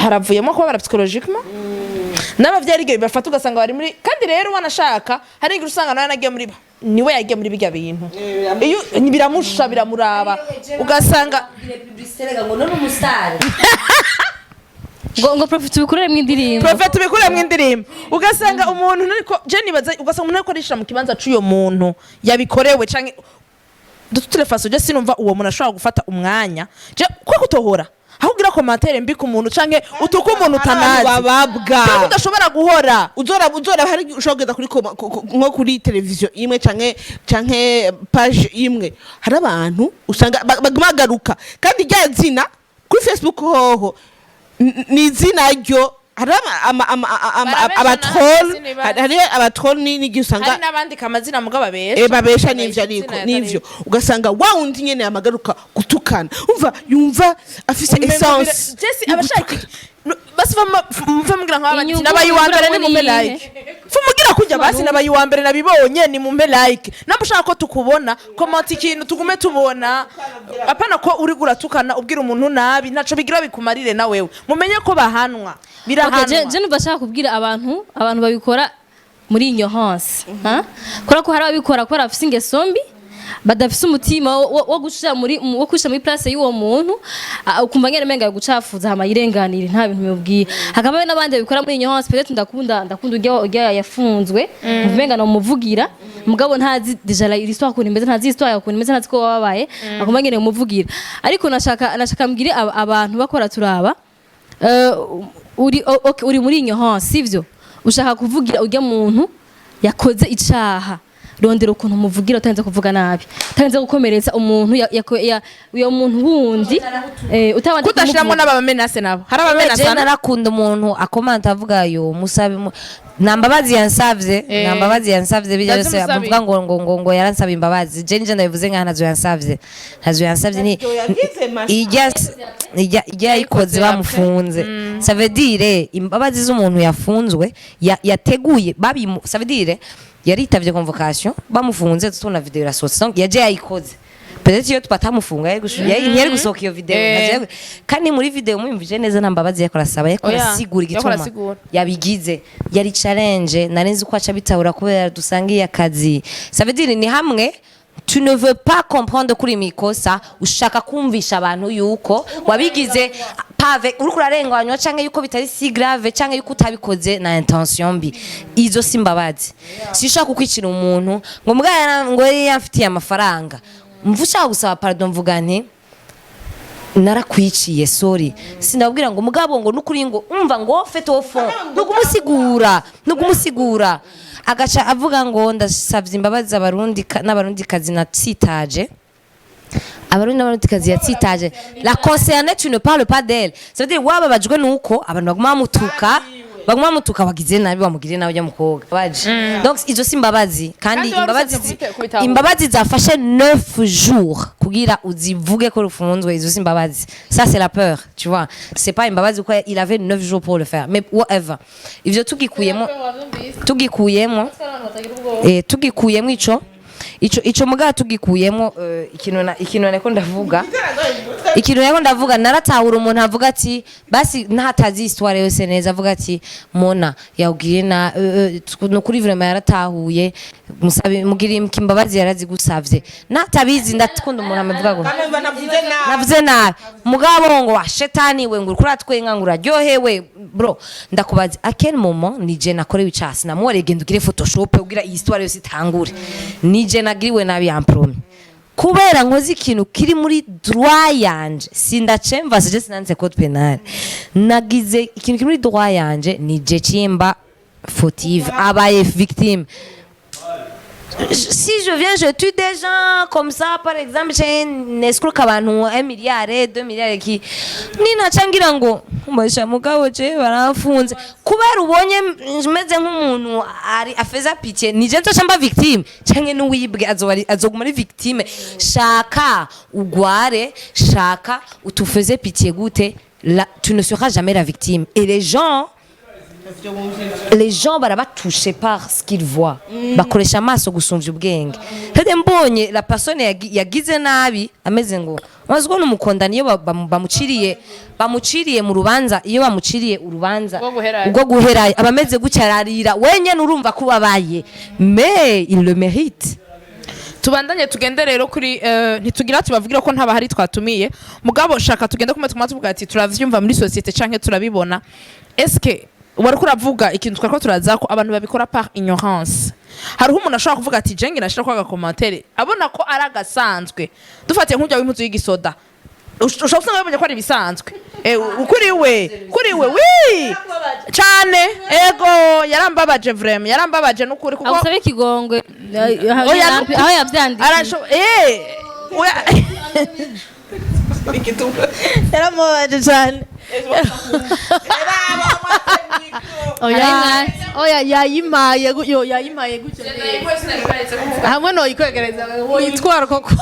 haravuyemo ko bara psychologiquement n'abavyeherige bafata ugasanga bari muri kandi rero wanashaka hari ngira usanga nawe nagiye muri niwe yagiye muri bijya bintu iyo biramusha biramuraba ugasanga ngo none umusare ngo profit bikurere mu indirimbo ugasanga umuntu niko je nibaza ugasanga umuntu ariko rishira mu kibanza cy'uyo muntu yabikorewe canke dututire faso je sinumva uwo muntu ashobora gufata umwanya je ko kutohora aho ugira commentaire mbi ku muntu canke utuka umuntu utanazi bababwa ko udashobora guhora uzora hari ushobora nko kuri televiziyo imwe canke page imwe hari abantu usanga bagagaruka kandi rya zina kuri Facebook hoho ni izina ryo hari abatrol hari abatrol n'igihe usanga hari n'abandika amazina mugabo babesha babesha n'ivyo ariko n'ivyo ugasanga wa wundi nyene yamagaruka gutukana yumva afise essence Jesse abashaka basi mva mugira nk'aba bati Inyungu n'abayiwambere ni mume urabona like mugira kujya basi n'abayiwambere nabibonye ni mume like nabushaka ko tukubona comment ikintu tugume tubona apana ko uri guratukana ubwira umuntu nabi ntaco bigira bikumarire na wewe mumenye ko bahanwa birahanwa je numva shaka kubwira abantu babikora muri ignorance kora ko hari ababikora ko bafise ingeso mbi badafise umutima wo gushira muri place y'uwo muntu ukumva ngene menga gucafuza hama yirenganire nta bintu mubwiye hakaba n'abandi babikora muri ignorance peut-être ndakunda urya yafunzwe mvumenga no muvugira mugabo ntazi deja l'histoire ko nimeze ntazi histoire ko nimeze ntazi ko wabaye akumva ngene muvugira ariko nashaka mbwire abantu bakora turaba uri muri ignorance sivyo ushaka kuvugira urya muntu yakoze icaha rondera ukuntu muvugira utanze kuvuga nabi utanze gukomeretsa umuntu uyo muntu wundi utabanje kudashiramo n'abamenase nabo hari abamenase je narakunda umuntu akomanta avuga yo musabe nambabazi yansavye bijya byose avuga ngo yaransaba imbabazi je nje ndabivuze nka ntazo yansavye ni ijya ikoze bamufunze ça veut dire imbabazi z'umuntu yafunzwe yateguye ça veut dire yaritavye convocation bamufunze tutuna video irasohotse donc yaje yayikoze peut-être iyo twatamufunga yari gusohoka iyo video kandi muri video mwimvije neza nambabazi yakora saba yakora sigura igituma yabigize yari challenge narenze uko aca bitahura kubera dusangiye akazi ça veut dire ni hamwe tu ne veux pas comprendre kuri mikosa ushaka kumvisha abantu yuko wabigize pave uri kurarenganywa canke yuko bitari si grave canke yuko utabikoze na intention mbi izo simbabazi sishaka kukwicira umuntu ngo mbwa ngo yafitiye amafaranga mvushaka gusaba pardon mvuga nti narakwiciye sorry sinabwira ngo mugabo ngo nukuri ngo umva ngo fete au fond nugumusigura agaca avuga ngo ndasavye imbabazi abarundi n'abarundi kazi natsitaje abarundi n'abarundi kazi yatsitaje la concernée tu ne parles pas d'elle ça veut dire wababajwe nuko abantu baguma mutuka wagize nabi wamugire nawe ujya mukobwa baje donc izo simbabazi kandi imbabazi zafashe 9 jours kugira uzivuge ko rufunzwe izo simbabazi ça c'est la peur tu vois c'est pas imbabazi quoi il avait 9 jours pour le faire mais whatever ivyo tugikuyemo ico muga tugikuyemo ikintu nako ndavuga naratahura umuntu avuga ati basi ntatazi histoire yose neza avuga ati mona yawugiye na no kuri vraiment yaratahuye musabe mugire imbabazi yarazigusavye natabizi ndakunda umuntu amevuga ngo navuze nabi mugabo ngo washetani we ngo kuratwenga ngo uraryohewe bro ndakubaza à quel moment nije nakorewe icasi namore genda ugire photoshop ugira iyi histoire yose itangure nije nagiriwe nabi ampromi kubera nkoze ikintu kiri muri droit yanje sindacemva je sinanze code penal nagize ikintu kiri muri droit yanje nije chimba fautive abaye victime. Si je viens, je tue des gens comme ça, par exemple, j'ai un escroc qui a 1 milliard, 2 milliards qui nina changira ngo umasha mugabo je barafunze kubera ubonye meze nk'umuntu ari afeza pitié nije ntoshamba victime canke n'uwibwe azoguma ari victime shaka ugware shaka utufeze pitié gute tu ne seras jamais la victime et les gens bara touchés par ce qu'ils voient bakoresha amaso gusumvya ubwenge hede mbonye la personne yagize nabi ameze ngo mazwo n'umukondani iyo bamuciriye mu rubanza iyo bamuciriye urubanza ubwo guheraye abameze gucyararira wenye nurumva ko babaye mais il le mérite. Tubandanye tugende rero kuri ntitugira tubavugira ko ntabahari twatumiye mugabo shaka tugende kumwe tuvuga ati turavyumva muri societe canke turabibona est-ce wariko uravuga ikintu twako turaza ko abantu babikora par ignorance hariho umuntu ashaka kuvuga ati jenge nashira kwa commentaire abona ko ari agasanzwe dufatiye nk'ujya w'impuzu y'igisoda ushobora usanga babonye ko ari bisanzwe kuri we wi cyane ego yarambabaje vraiment yarambabaje n'ukuri kuko agusabe ikigongwe aho yavyandika yaramubabaje cyane oya yayimaye yo yayimaye gutyo hamwe no ikwegereza woyitwara koko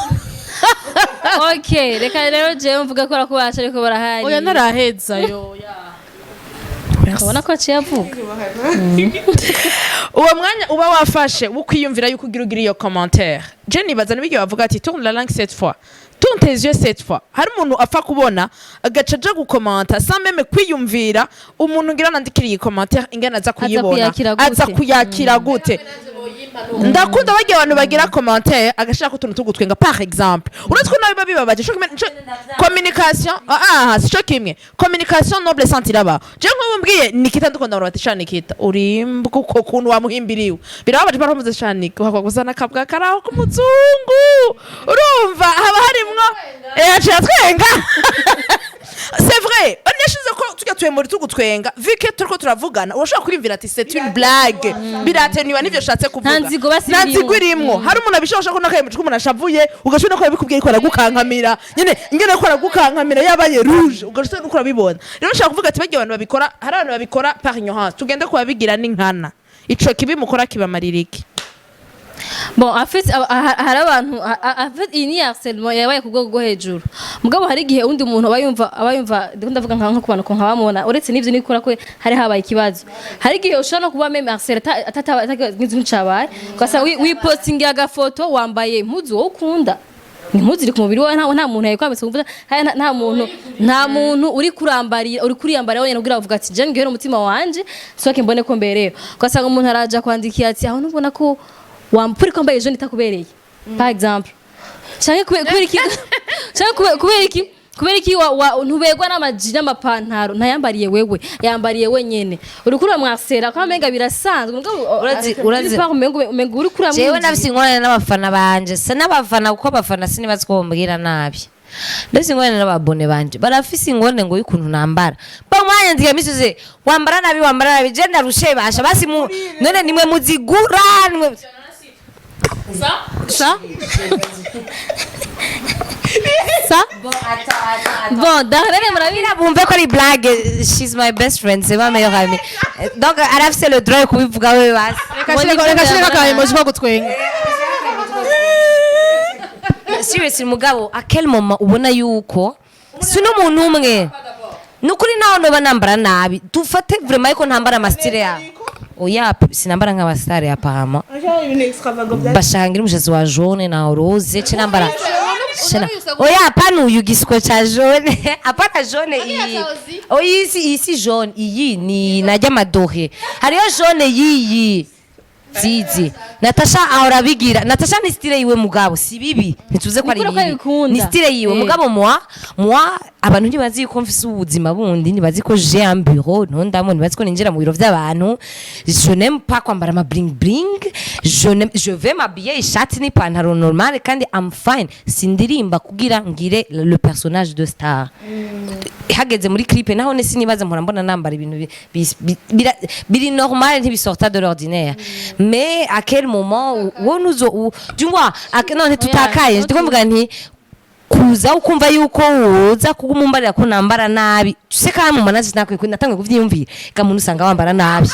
okay reka rero jewe mvuga ko arakubaca ariko barahari oya naraheza yo ubona ko aciye avuga uwo mwanya uba wafashe wo kwiyumvira yuko ugira iyo commentaire je nibaza nibyo bavuga ati tourne la langue cette fois tourne tes yeux cette fois hari umuntu apfa kubona agaca aja gukomanta sans même kwiyumvira umuntu ngira nandikiriye iyi commentaire ingana aza kuyibona aza kuyakira gute ndakunda bagiye abantu bagira commentaire agashaka utuntu tugutwenga par exemple uretse ko nawe bibabaje communication sico kimwe communication noble sentiraba je nkumbwiye Nikita ndukunda abantu batishana Nikita urimba kuko kuntu wamuhimbiriwe birababaje baramuze cyane Nikita kuzana kabwa karaho kumuzungu urumva haba harimwo acha twenga c'est vrai oneshize ko tujya twemura tugutwenga vike turiko turavugana urashaka kurimvira ati c'est une blague birateniwa nivyo shatse kuvuga nanzigo irimwo hari umuntu abishobora ko nakayemuca umuntu ashavuye ugashobora ko bikubwiye ko aragukankamira nyene ingene ko aragukankamira yabaye rouge ugashobora no kurabibona rero nshaka kuvuga ati bagiye abantu babikora hari abantu babikora par ignorance tugende kubabigira n'inkana ico kibi mukora kibamaririki bon en fait hari abantu en fait iyi ni harcèlement yabaye ku rwego rwo hejuru mugabo hari igihe undi muntu abayumva ndavuga nka ku bantu ko nkabamona uretse n'ivyo nikora ko hari habaye ikibazo hari igihe ushobora no kuba meme harcèle atagize ncabaye kwasa wipostinga agafoto wambaye impuzu wowe ukunda impuzu iri ku mubiri wawe nta muntu yakwambitse kumvuga nta muntu uri kuriyambarira wenyine ugira uvuga ati je ngihera umutima wanje soke mbone ko mbereyo kwasanga umuntu araja kwandikiye ati aho nubona ko wampuri kwambaye ejo itakubereye par exemple cyane kubera iki ntubegwa n'amaji n'amapantaro ntayambariye wewe yambariye wenyene urukura mwasera kwa menga birasanzwe urazi uri kura jewe nafise ingorane n'abafana banje se n'abafana kuko abafana sinibazi ko bombwira nabi ndetse ingorane n'ababone banje barafise ingorane ngo y'ukuntu nambara bamwanya nziga misuze wambara nabi je ndarushe basha basi none nimwe muzigura nimwe Ça Bon, Darlene murabira bumve ko ari blague. She's my best friend, c'est ma meilleure amie. Donc arafise le droit kubivuga wewe basi. Reka shireka ka emoji ko gutwenga. Seriously mugabo a quel moment ubona yuko sino umuntu umwe nukuri naho no banambara nabi tufate vraiment ko ntambara amastyle ya oya sinambara nk'abastare apparemment bashangira umushatsi wa jaune na rose ce nambara oya hapana uyu gisiko cha jaune hapana jaune iyi oya isi jaune iyi ni najya madohe hariyo jaune yiyi zizi Natasha ahora bigira Natasha ni style yiwe mugabo si bibi nituze ko ari ni style yiwe mugabo moi abantu ntibazi yuko mfise ubuzima bundi ntibazi ko j'ai un bureau ntondamo ntibazi ko ninjira mu biro by'abantu je n'aime pas kwambara ma bling bling je vais m'habiller ishati ni pantaro normal kandi I'm fine sindirimba kugira ngire le personnage de star hageze muri clip naho ne sinibaza mpora mbona nambara ibintu biri normal ntibisorta de l'ordinaire mais à quel moment wonuzo du moins none tutakaye ndiko mvuga nti kuza ukumva yuko woza kugumumbarira ko nambara nabi tuse kandi mu manazi nakwe natangwe kuvyiyumvira kamuntu usanga wambara nabi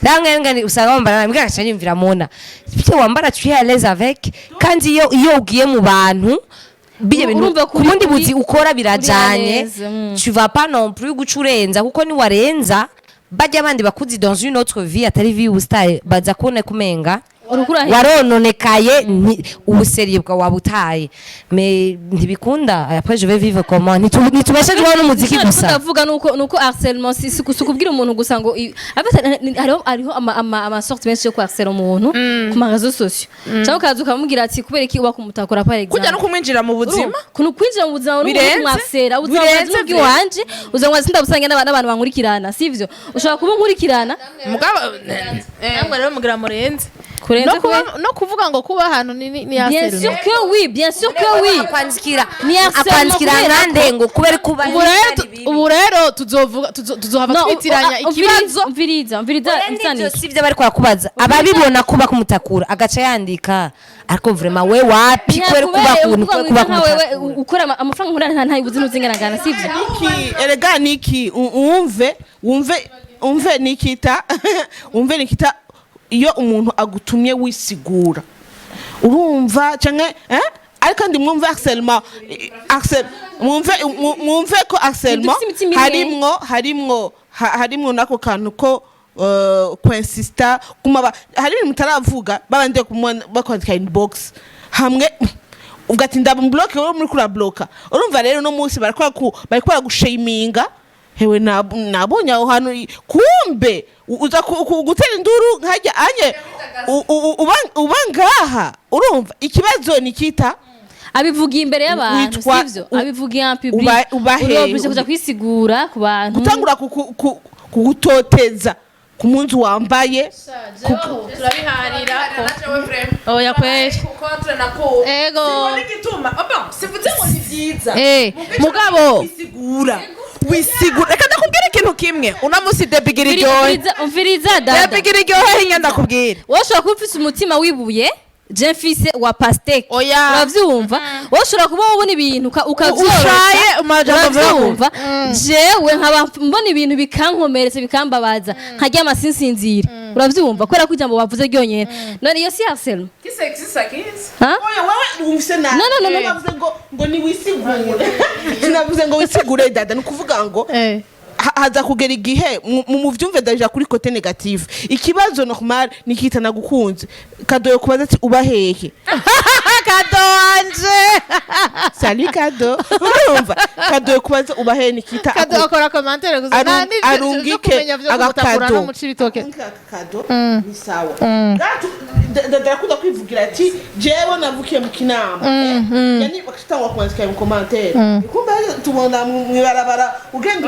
ngani usanga wambara nabi ngaka cyanyumvira mona byo wambara tu es à l'aise avec kandi iyo ugiye mu bantu biye bintu kubundi buzi ukora birajanye tu vas pas non plus gucurenza kuko ni warenza bajya abandi bakuzi dans une autre vie atari vie ubustyle baza kone kumenga warononekaye ubuseriye bwa wabutaye mais ntibikunda après je vais vivre comment nitubasha jwa n'umuziki gusa ndavuga nuko harcèlement si kubwira umuntu gusa ngo ariho ama sorte menshi yo harcèlement umuntu ku marezo sociaux cyangwa kaza ukamubwira ati kubera iki uba kumutakora par exemple kujya no kumwinjira mu buzima kuno kwinjira mu buzima no kumwasera uzabazwa bw'iwanje uzangwa sindabusanga n'abantu bankurikirana sivyo ushobora kuba nkurikirana mugabo nangwa rero mugira murenze kurenze no kuvuga ngo kuba ahantu ni bien sûr harcèlement que oui bien sûr que oui akwandikira Ni harcèlement akwandikira kubera ko- nkande ngo kubera kuba ubu rero tuzohava twitiranya ikibazo umviriza ibyo si byo bari kwakubaza ababibona kuba kumutakura agaca yandika ariko vraiment we wapi kubera kuba kuntu kuba kumutakura ukora amafaranga nkura ntayibuze n'uzingaragana sivyo erega niki umve nikita umve nikita iyo umuntu agutumye wisigura urumva canke ariko ndi mwumve harcèlement mwumve ko harcèlement harimwo nako kantu ko kwensista kuma hari ibintu mutaravuga babandi bakwandika inbox hamwe ugati ndabloke wowe muri kura bloka urumva rero no munsi barikora gushaminga hewe nabonye aho hantu kumbe uza gutera induru nkajya anye uba ngaha urumva ikibazo nikita abivugiye imbere y'abantu sivyo abivugiye en public urobuje kuja kwisigura ku bantu gutangura kugutoteza ku munsi wambaye turabiharira oya kwesha ego sivuze ngo ni byiza mugabo wisigura reka ndakubwira ikintu kimwe uno munsi debigira iryohe umviriza dada debigira iryohe hinya ndakubwira woshobora kuba ufise umutima wibuye je mfise wa pasteke Oya. uravyumva woshobora kuba ubona ibintu ushaye amajambo uravyumva jewe nkaba mbona ibintu bikankomeretsa bikambabaza nkarya amasinsinzira uravyumva kubera ko ijambo bavuze ryonyene none iyo si harcèlement oya wewe umvise nabi No. navuze ngo ni wisigure sinavuze ngo wisigure dada ni ukuvuga ngo haza kugera igihe mu vyumve daja kuri kote negative ikibazo normal nikita nagukunze kadoyo kubaza ati uba hehe kado wanje salut kado urumva kadoyo kubaza uba hehe nikita kado akora commentaire gusa arungike agakado no mucibitoke kado ni sawa ndakunda kwivugira ati jewe navukiye mu kinama yani bakitangwa kwandika mu commentaire kumbe tubona mwibarabara ugenda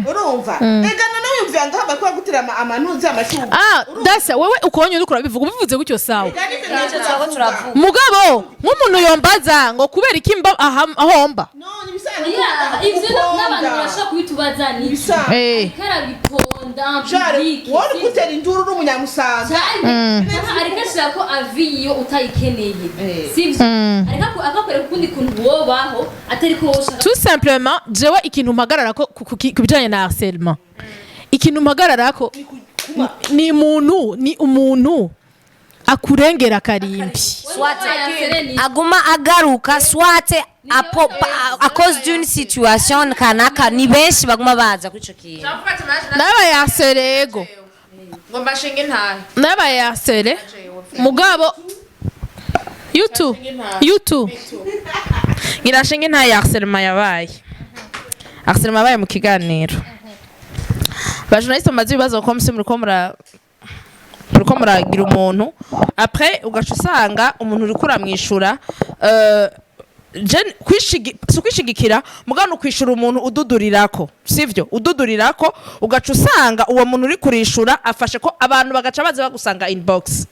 urumva egana nawe mvyanga haba kwa gutira amanuzi amashugu dasa wewe ukonye uri kurabivuga ubivuze gutyo sawa turavuga mugabo nk'umuntu yombaza ngo kubera iki mba ahomba no ni bisana ivyo n'abantu barashaka kubitubaza ni karabiponda public wari gutera induru n'umunyamusaza ariko ashaka ko aviyo utayikeneye sivyo ariko akakwereka ukundi kuntu wobaho atari ko woshaka tout simplement jewe ikintu mpagarara ko kubijanye na harcèlement ikintu mpagarara ko ni umuntu akurengera karimbi aguma agaruka swate à cause d'une situation kanaka ni benshi baguma baza kuri ico kintu nabaye harcèle ego ngomba shinge ntahe nabaye harcèle mugabo YouTube ngira shinge ntahe harcèlement yabaye mu kiganiro bajournaliste bamaze ibibazo ko muriko muragira umuntu après ugaca usanga umuntu uri kuramwishura kwishigikira mugano kwishura umuntu ududurirako sivyo ududurirako ugaca usanga uwo muntu uri kurishura afashe ko abantu bagaca baza bagusanga inbox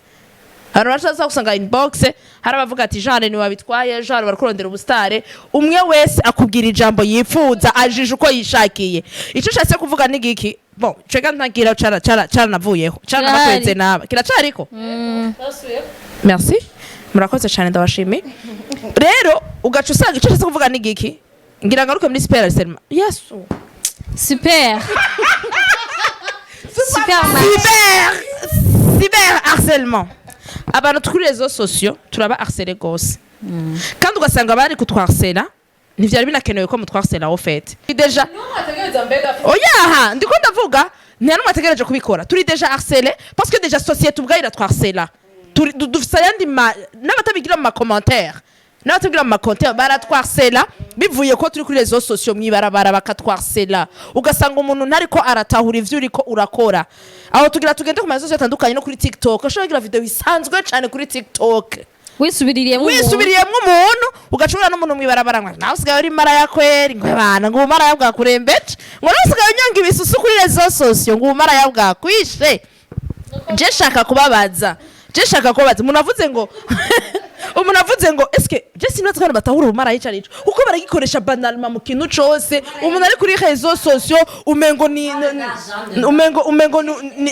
hari abacaza gusanga inbox hari abavuga ati Jean ni wabitwaye Jean barakurondera ubustare umwe wese akubwira ijambo yifuza ajije uko yishakiye ico cyase kuvuga nigiki bon cega ntagira cara navuyeho cara nakweze naba kiracariko merci murakoze cyane ndabashimi rero ugaca usanga ico cyase kuvuga nigiki ngira ngaruke muri super harcèlement yesu super cyber harcèlement abantu kuri rezo sociaux turaba harcèler gose kandi ugasanga bari kutwarsela ntivyari binakenewe ko mutwarsela au fait deja oya ndiko ndavuga nta numwe ategereje kubikora turi deja harceler parce que deja société ubwayo iratwarsela dufise ayandi n'abatabigira mu commentaire n'abatabigira mu commentaire baratwarsela bivuye ko turi kuri rezo sociaux mwibarabara bakatwarsela ugasanga umuntu ntariko aratahura ivyo uriko urakora aho tugira tugende ku mazo atandukanye no kuri TikTok ushobora kugira video isanzwe cyane kuri TikTok wisubiriyemo umuntu ugacura n'umuntu mwibarabara nawe usigaye uri mara ya kweri ngo bana ngo umara yabwa kurembeje ngo nawe usigaye unyonga ibisusu kuri rezo sociaux ngo umara yabwa kwishe je shaka kubabaza umuntu avuze ngo umuntu avuze ngo eske je sinazi ko batahura ubumara yica rico kuko baragikoresha banalma mu kintu cose umuntu ari kuri réseaux sociaux umengo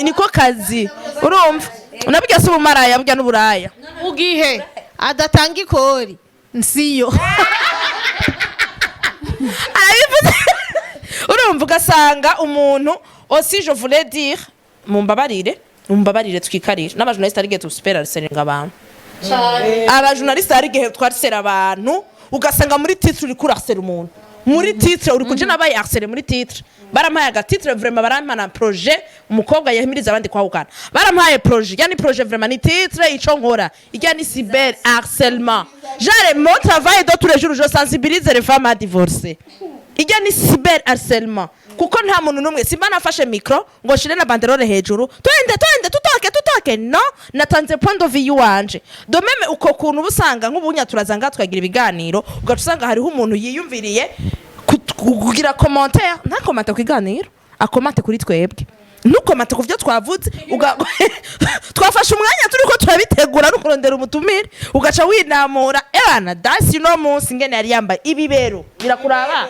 niko kazi urumva nabwiye se ubumara yabwiye n'uburaya mu gihe adatanga ikori nsiyo arabivuze urumva ugasanga umuntu aussi je voulais dire mumbabarire twikarire n'abajournaliste arigihe tusupera riserenga abantu abajournaliste arigihe twarisera abantu ugasanga muri titre uri kurasera umuntu muri titre uri kuje nabaye harceler muri titre barampaye agatitre vraiment barampana projet umukobwa yahimiriza abandi kwahukana barampaye projet yani projet vraiment ni titre ico nkora ijya ni cyber harcèlement genre mon travail de tous les jours je sensibilise les femmes à divorcer ijya ni cyber harcèlement kuko nta muntu numwe simba nafashe micro ngo shire na banderole hejuru twende tutoke no natanze point of view wanje do meme uko kuntu busanga nk'ubunya turazanga twagira ibiganiro ugatusanga hariho umuntu yiyumviriye kugira commentaire nta commentaire ku iganiro akomate kuri twebwe nukomate ku byo twavuze twafashe umwanya turiko turabitegura no kurondera umutumire ugaca winamura ebana dasi no munsi ngene yari yambaye ibibero birakuraba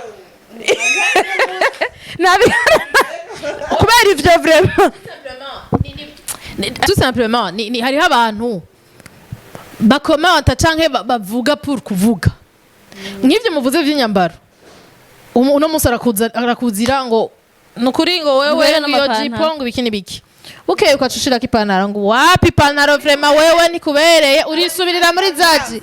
kubera ivyo vraiment tout simplement ni hariho abantu bakomanta canke bavuga pour kuvuga nk'ivyo muvuze vy'inyambaro uno munsi arakuzira ngo nukuri ngo wewe iyo jipo ngo ibiki n'ibiki ukeye ukacushirako ipantaro ngo wapi ipantaro vraiment wewe nikubereye urisubirira muri zaji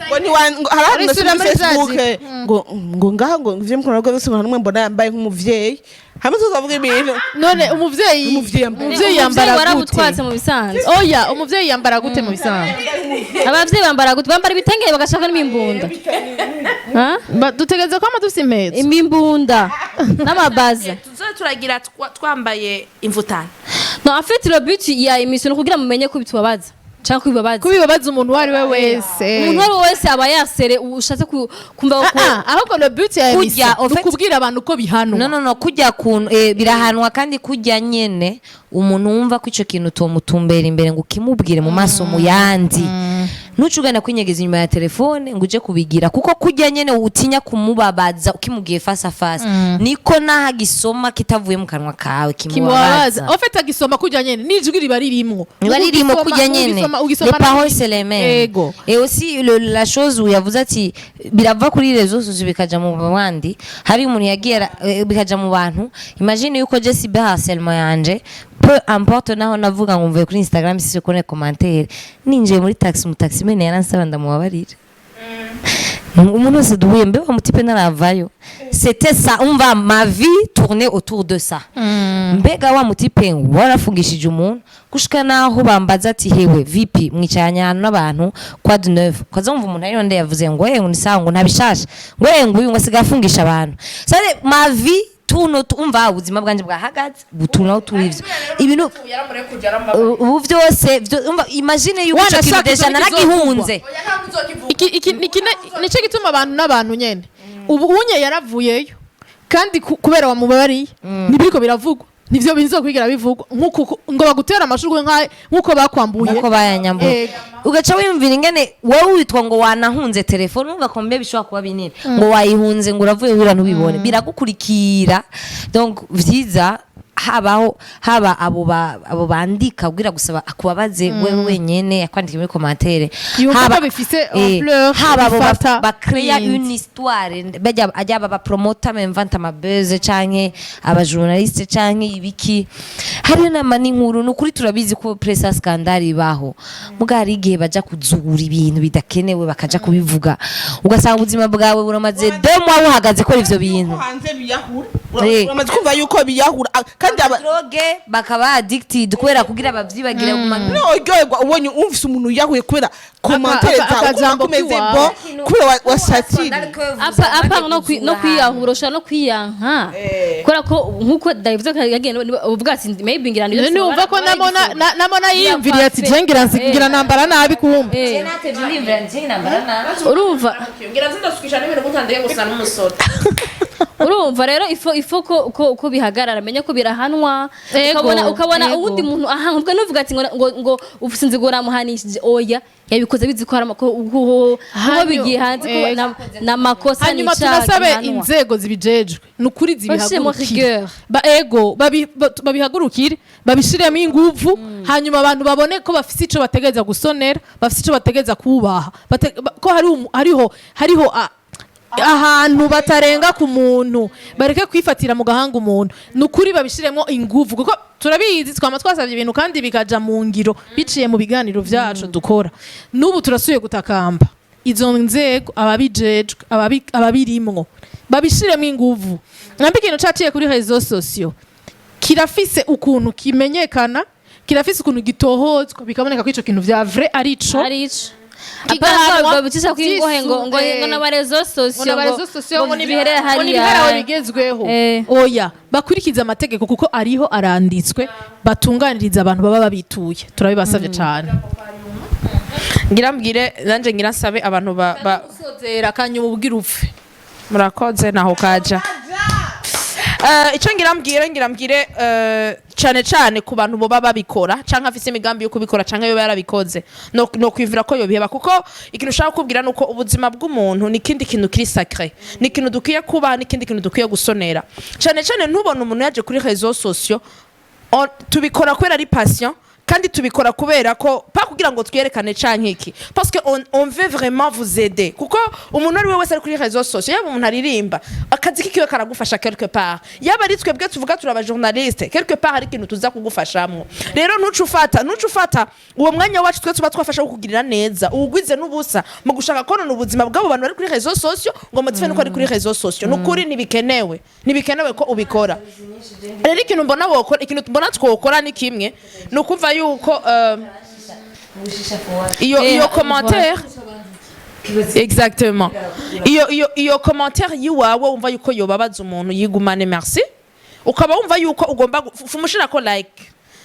urisubirira muri zaji ngo ngaha ngo ivyo mukora rwose numwe mbona yambaye nk'umuvyeyi hamwe tuzavuga ibintu none umuvyeyi yambara gute warabutwatse mu bisanzwe oya umuvyeyi yambara gute mu bisanzwe abavyeyi bambara gute bambara ibitenge bagashaka n'imimbunda dutegeze ko dufise impezo imimbunda n'amabaza turagira twambaye imvutane no en fait le but ya émission kugira mumenye ko bitubabaza cyangwa kubibabaza umuntu wari we wese aba yasere ushatse kumva ko ahubwo le but ya émission ukubwira abantu ko bihanwa no kujya kuntu birahanwa kandi kujya nyene umuntu wumva ko ico kintu tomutumbera imbere ngo kimubwire mu maso mu yandi nucugana kwinyegeza inyuma ya telefone ngo uje kubigira kuko kujya nyene utinya kumubabaza ukimugiye face à face niko naha gisoma kitavuye mu kanwa kawe kimubabaza ofete agisoma kujya nyene nijwi riba ririmo kujya nyene les paroles c'est les mêmes et aussi la chose où yavuze ati birava kuri réseaux sociaux bikaja mu bandi hari umuntu yagiye bikaja mu bantu imagine yuko je cyber harcèlement yanje peu importe naho navuga ngo mvuye kuri Instagram si ko ne commentaire ninjiye muri taxi mu taxi mene yaransaba ndamubabarira umuntu wese duhuye mbe wa mutipe naravayo c'était ça on va ma vie tourner autour de ça mbega wa mutipe warafungishije umuntu gushika naho bambaza ati hewe vipi mwicanya n'abantu kwa de neuf kwaza umva umuntu ari nde yavuze ngo ngo nisango ntabishasha ngo uyu ngo sigafungisha abantu sare ma vie tuno tumva ubuzima bwanje bwahagaze butuna uturivyo ibintu ubu vyose imagine yuko cyo kintu deja naragihunze iki nico gituma abantu n'abantu nyene ubu unye yaravuyeyo kandi kubera wamubabariye nibiriko biravugwa nivyo bizokwigira bivugwa nkuko ngo bagutera amashurwe nkuko bakwambuye nkuko bayanyambuye ugaca wimvira ingene wowe witwa ngo wanahunze telefone umva ko mbe bishobora kuba binini ngo wayihunze ngo uravuye wira ntubibone biragukurikira donc vyiza haba abo bandika kugira gusaba akubabaze wewe wenyene yakwandika muri commentaire haba bifise ampleur haba ba créer une histoire bajya ba promoter même vente ma buzz canke aba journaliste canke ibiki hari n'amani nkuru n'ukuri turabizi ko pressa scandale ibaho mugari igihe baja kuzura ibintu bidakenewe bakaja kubivuga ugasanga ubuzima bwawe buramaze 2 mois buhagaze ko ivyo bintu hanze biyahura uramaze kumva yuko biyahura kandi droge bakaba addicted kubera kugira abavyibagira kumana no ryoherwa ubonye umvise umuntu yahuye kubera commentaire za kumeze bo kubera wasatiri apa no kwiyahura ushaka no kwiyanka kubera ko nkuko David yagenda uvuga ati maybe ngira ndio ni umva ko namona yimviriye ati ngira nambara nabi kumbe urumva ngira zinda sukisha n'ibintu gutandeye gusa n'umusoro urumva rero ifo ko bihagarara menye ko birahanwa Ego, ukabona ego. uwundi muntu ahanzwe nuvuga ati ngo usinzi ngo ramuhanishije oya yabikoze bizi ko aho bigiye hanze ko n'amakosa hanyuma tunasabe inzego zibijejwe nukuri zibihagurukire babihagurukire babishiremo inguvu hanyuma abantu babone ko bafise ico bategeza gusonera bafise ico bategeza kubaha ko hariho ahantu batarenga ku muntu bareke kwifatira mu gahanga umuntu nukuri babishiremo inguvu kuko turabizi twama twasavye ibintu kandi bikaja mu ngiro biciye mu biganiro vyacu dukora n'ubu turasuye gutakamba izo nzego ababijejwe ababirimwo babishiremo inguvu nambi ikintu caciye kuri réseaux sociaux kirafise ukuntu kimenyekana kirafise ukuntu gitohozwa bikaboneka ko ico kintu vya vrai arico babicisha kwingohe ngo n'abarezo sosiyo ngo nibiherera hariya bigezweho oya bakurikiza amategeko kuko ariho aranditswe batunganiriza abantu baba babituye turabibasavye cyane ngirambwire nanje nsabe abantu gusozera kanyuma ubwira upfe murakoze naho kaja icyo ngirambwire cyane ku bantu boba babikora canke afise imigambi yo kubikora canke yoba yarabikoze no kwivira ko yobiheba kuko ikintu ushaka kubwira nuko ubuzima bw'umuntu ni kindi kintu kiri sacré ni kintu dukwiye kubaha ni kindi kintu dukwiye gusonera cyane ntubona umuntu yaje kuri réseaux sociaux tubikora kubera ari patient kandi tubikora kubera ko pa kugira ngo twerekane canke iki parce que on veut vraiment vous aider kuko umuntu ari we wese ari kuri réseaux sociaux yaba umuntu aririmba akazi kikiwe karagufasha quelque part yaba ari twebwe tuvuga turaba journaliste quelque part ari kintu tuza kugufashamwo rero ntucufata uwo mwanya wacu twe tuba twafasha kukugirira neza ugwize n'ubusa mu gushaka konona ubuzima bw'abo bantu bari kuri réseaux sociaux ngo muzife nuko ari kuri réseaux sociaux nukuri nibikenewe ko ubikora rero ikintu mbona twokora ni kimwe nukumva yuko iyo commentaire exactement iyo commentaire yiwawe wumva yuko yobabaza umuntu yigumane merci ukaba wumva yuko ugomba fumushira ko like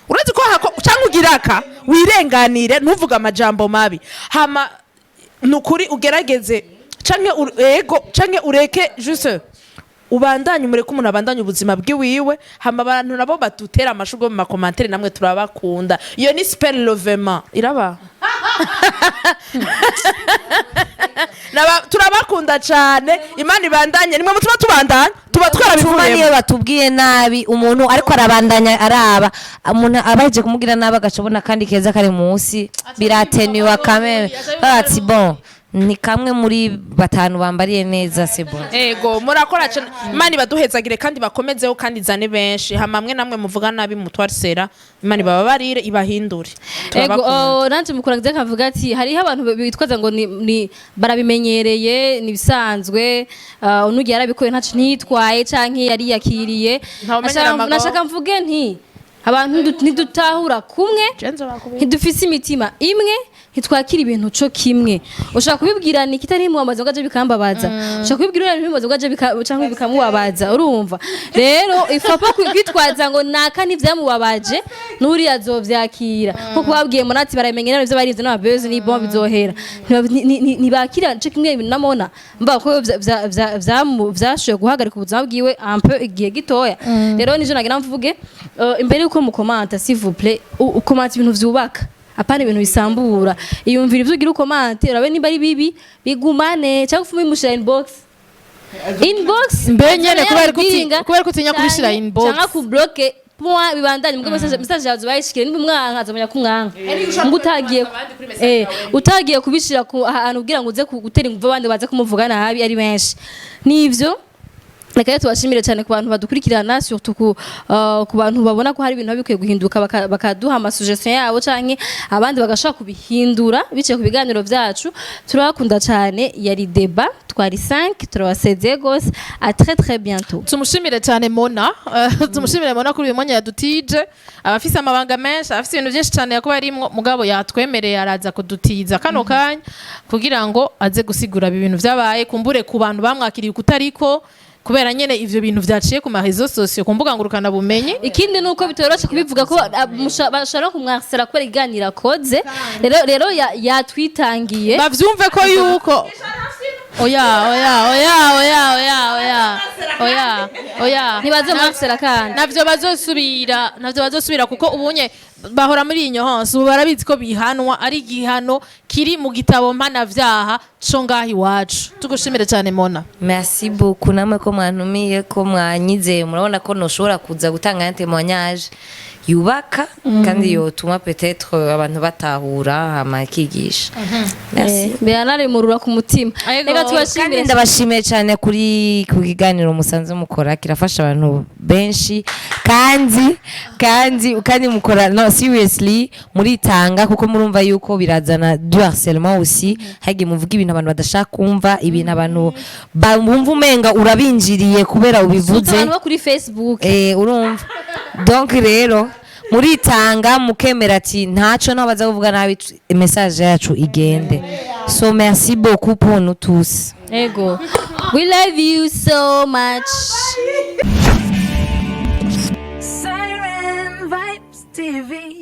uretse ko cyangwa ugiraka wirenganire ntuvuga amajambo mabi hama nukuri ugerageze canke ureke juste ubandanye umureke umuntu abandanye ubuzima bwiwiwe hama abantu nabo batutera amashugo mu makomantere namwe turabakunda iyo ni super lovement iraba turabakunda cyane imana ibandanye nimwe mutuma tubandanye tuba twarabivuye niyo batubwiye nabi umuntu ariko arabandanya araba umuntu abaje kumubwira nabi agacobona kandi keza kare munsi birateniwa kameme ati bon ni kamwe muri batanu bambariye neza sebo ego murakora cyane imana baduhezagire kandi bakomezeho kandi zane benshi hamwe namwe muvuga nabi mutwarisera imana bababarire ibahindure ego nanje mukuragize kavuga ati hariho abantu bitwaza ngo ni barabimenyereye nibisanzwe unugiye arabikoye ntacu ntitwaye canke yari yakiriye nashaka mvuge nti abantu ntidutahura kumwe ntidufise imitima imwe ntitwakira ibintu cyo kimwe ushaka kubibwira ni kitari mu amaze ngaje bikambabaza ushaka kubibwira ibintu bimaze ngaje cyangwa bikamubabaza urumva rero ifapa kwitwaza ngo naka nivyamubabaje nuri azovyakira nko kubabwiye monati baramenyera ivyo barinze n'ababezi ni bombe bizohera ntibakira cyo kimwe ibintu namona mba ko vyashoye guhagarika ubuzima bwiwe un peu igihe gitoya rero nije nagira mvuge imbere yuko mu comment s'il vous plaît ukomanta ibintu vyubaka apana ibintu bisambura iyumvira ivyo ugira ukomante urabe niba ari bibi bigumane cyangwa ufuma imushira inbox mbenyene kubera ko tinya kubishira inbox cyangwa ku bloque point bibandanye mbwe message yazo bayishikire niba umwanka azomenya ko umwanka ngo utagiye kubishira ku ahantu ugira ngo uze gutera inguvu abandi baze kumuvugana habi ari benshi nivyo Reka tubashimire cyane ku bantu badukurikirana surtout ku bantu babona ko hari ibintu bikwiye guhinduka bakaduha amasuggestion yabo canke abandi bagashaka kubihindura biciye ku biganiro vyacu turabakunda cyane yari débat twari 5 turabasezeye gose à très bientôt tumushimire cyane Mona tumushimire Mona kuri uyu mwanya yadutije abafise amabanga menshi abafise ibintu byinshi cyane yakuba yarimwo mugabo yatwemereye araza kudutiza kano kanya kugira ngo aze gusigura ibintu vyabaye kumbure ku bantu bamwakiriye kutariko kubera nyene ivyo bintu vyaciye ku marezo sociaux kumbuga ngurukana bumenyi ikindi nuko bitorosha kubivuga ko bashara kumwasera ko iganira koze rero yatwitangiye bavyumve ko yuko oya ntibazomufisira kandi navyo bazosubira kuko ubunye bahora muri inyo hose ubu barabizi ko bihanwa ari igihano kiri mu gitabo mpanavyaha co ngaha iwacu tugushimire cyane Mona. Merci beaucoup namwe ko mwantumiye ko mwanyizeye murabona ko noshobora kuza gutanga un témoignage yubaka kandi yotuma peut-être abantu batahura amakigisha. Merci. Beanare murura ku mutima. Reka Kandi tubashimire ndabashimiye cyane kuri ku kiganiro musanze mukora kirafasha abantu benshi kandi mukora no seriously muritanga kuko murumva yuko birazana du harcèlement aussi hagi muvuga ibintu abantu badashaka kumva ibintu abantu bumva umenga urabinjiriye kubera ubivuze abantu bo kuri Facebook. urumva donc rero muritanga mukemera ati ntaco naho baza kuvuga nabi message yacu igende so merci beaucoup pour nous tous. Ego. We love you so much. Siren Vibes TV.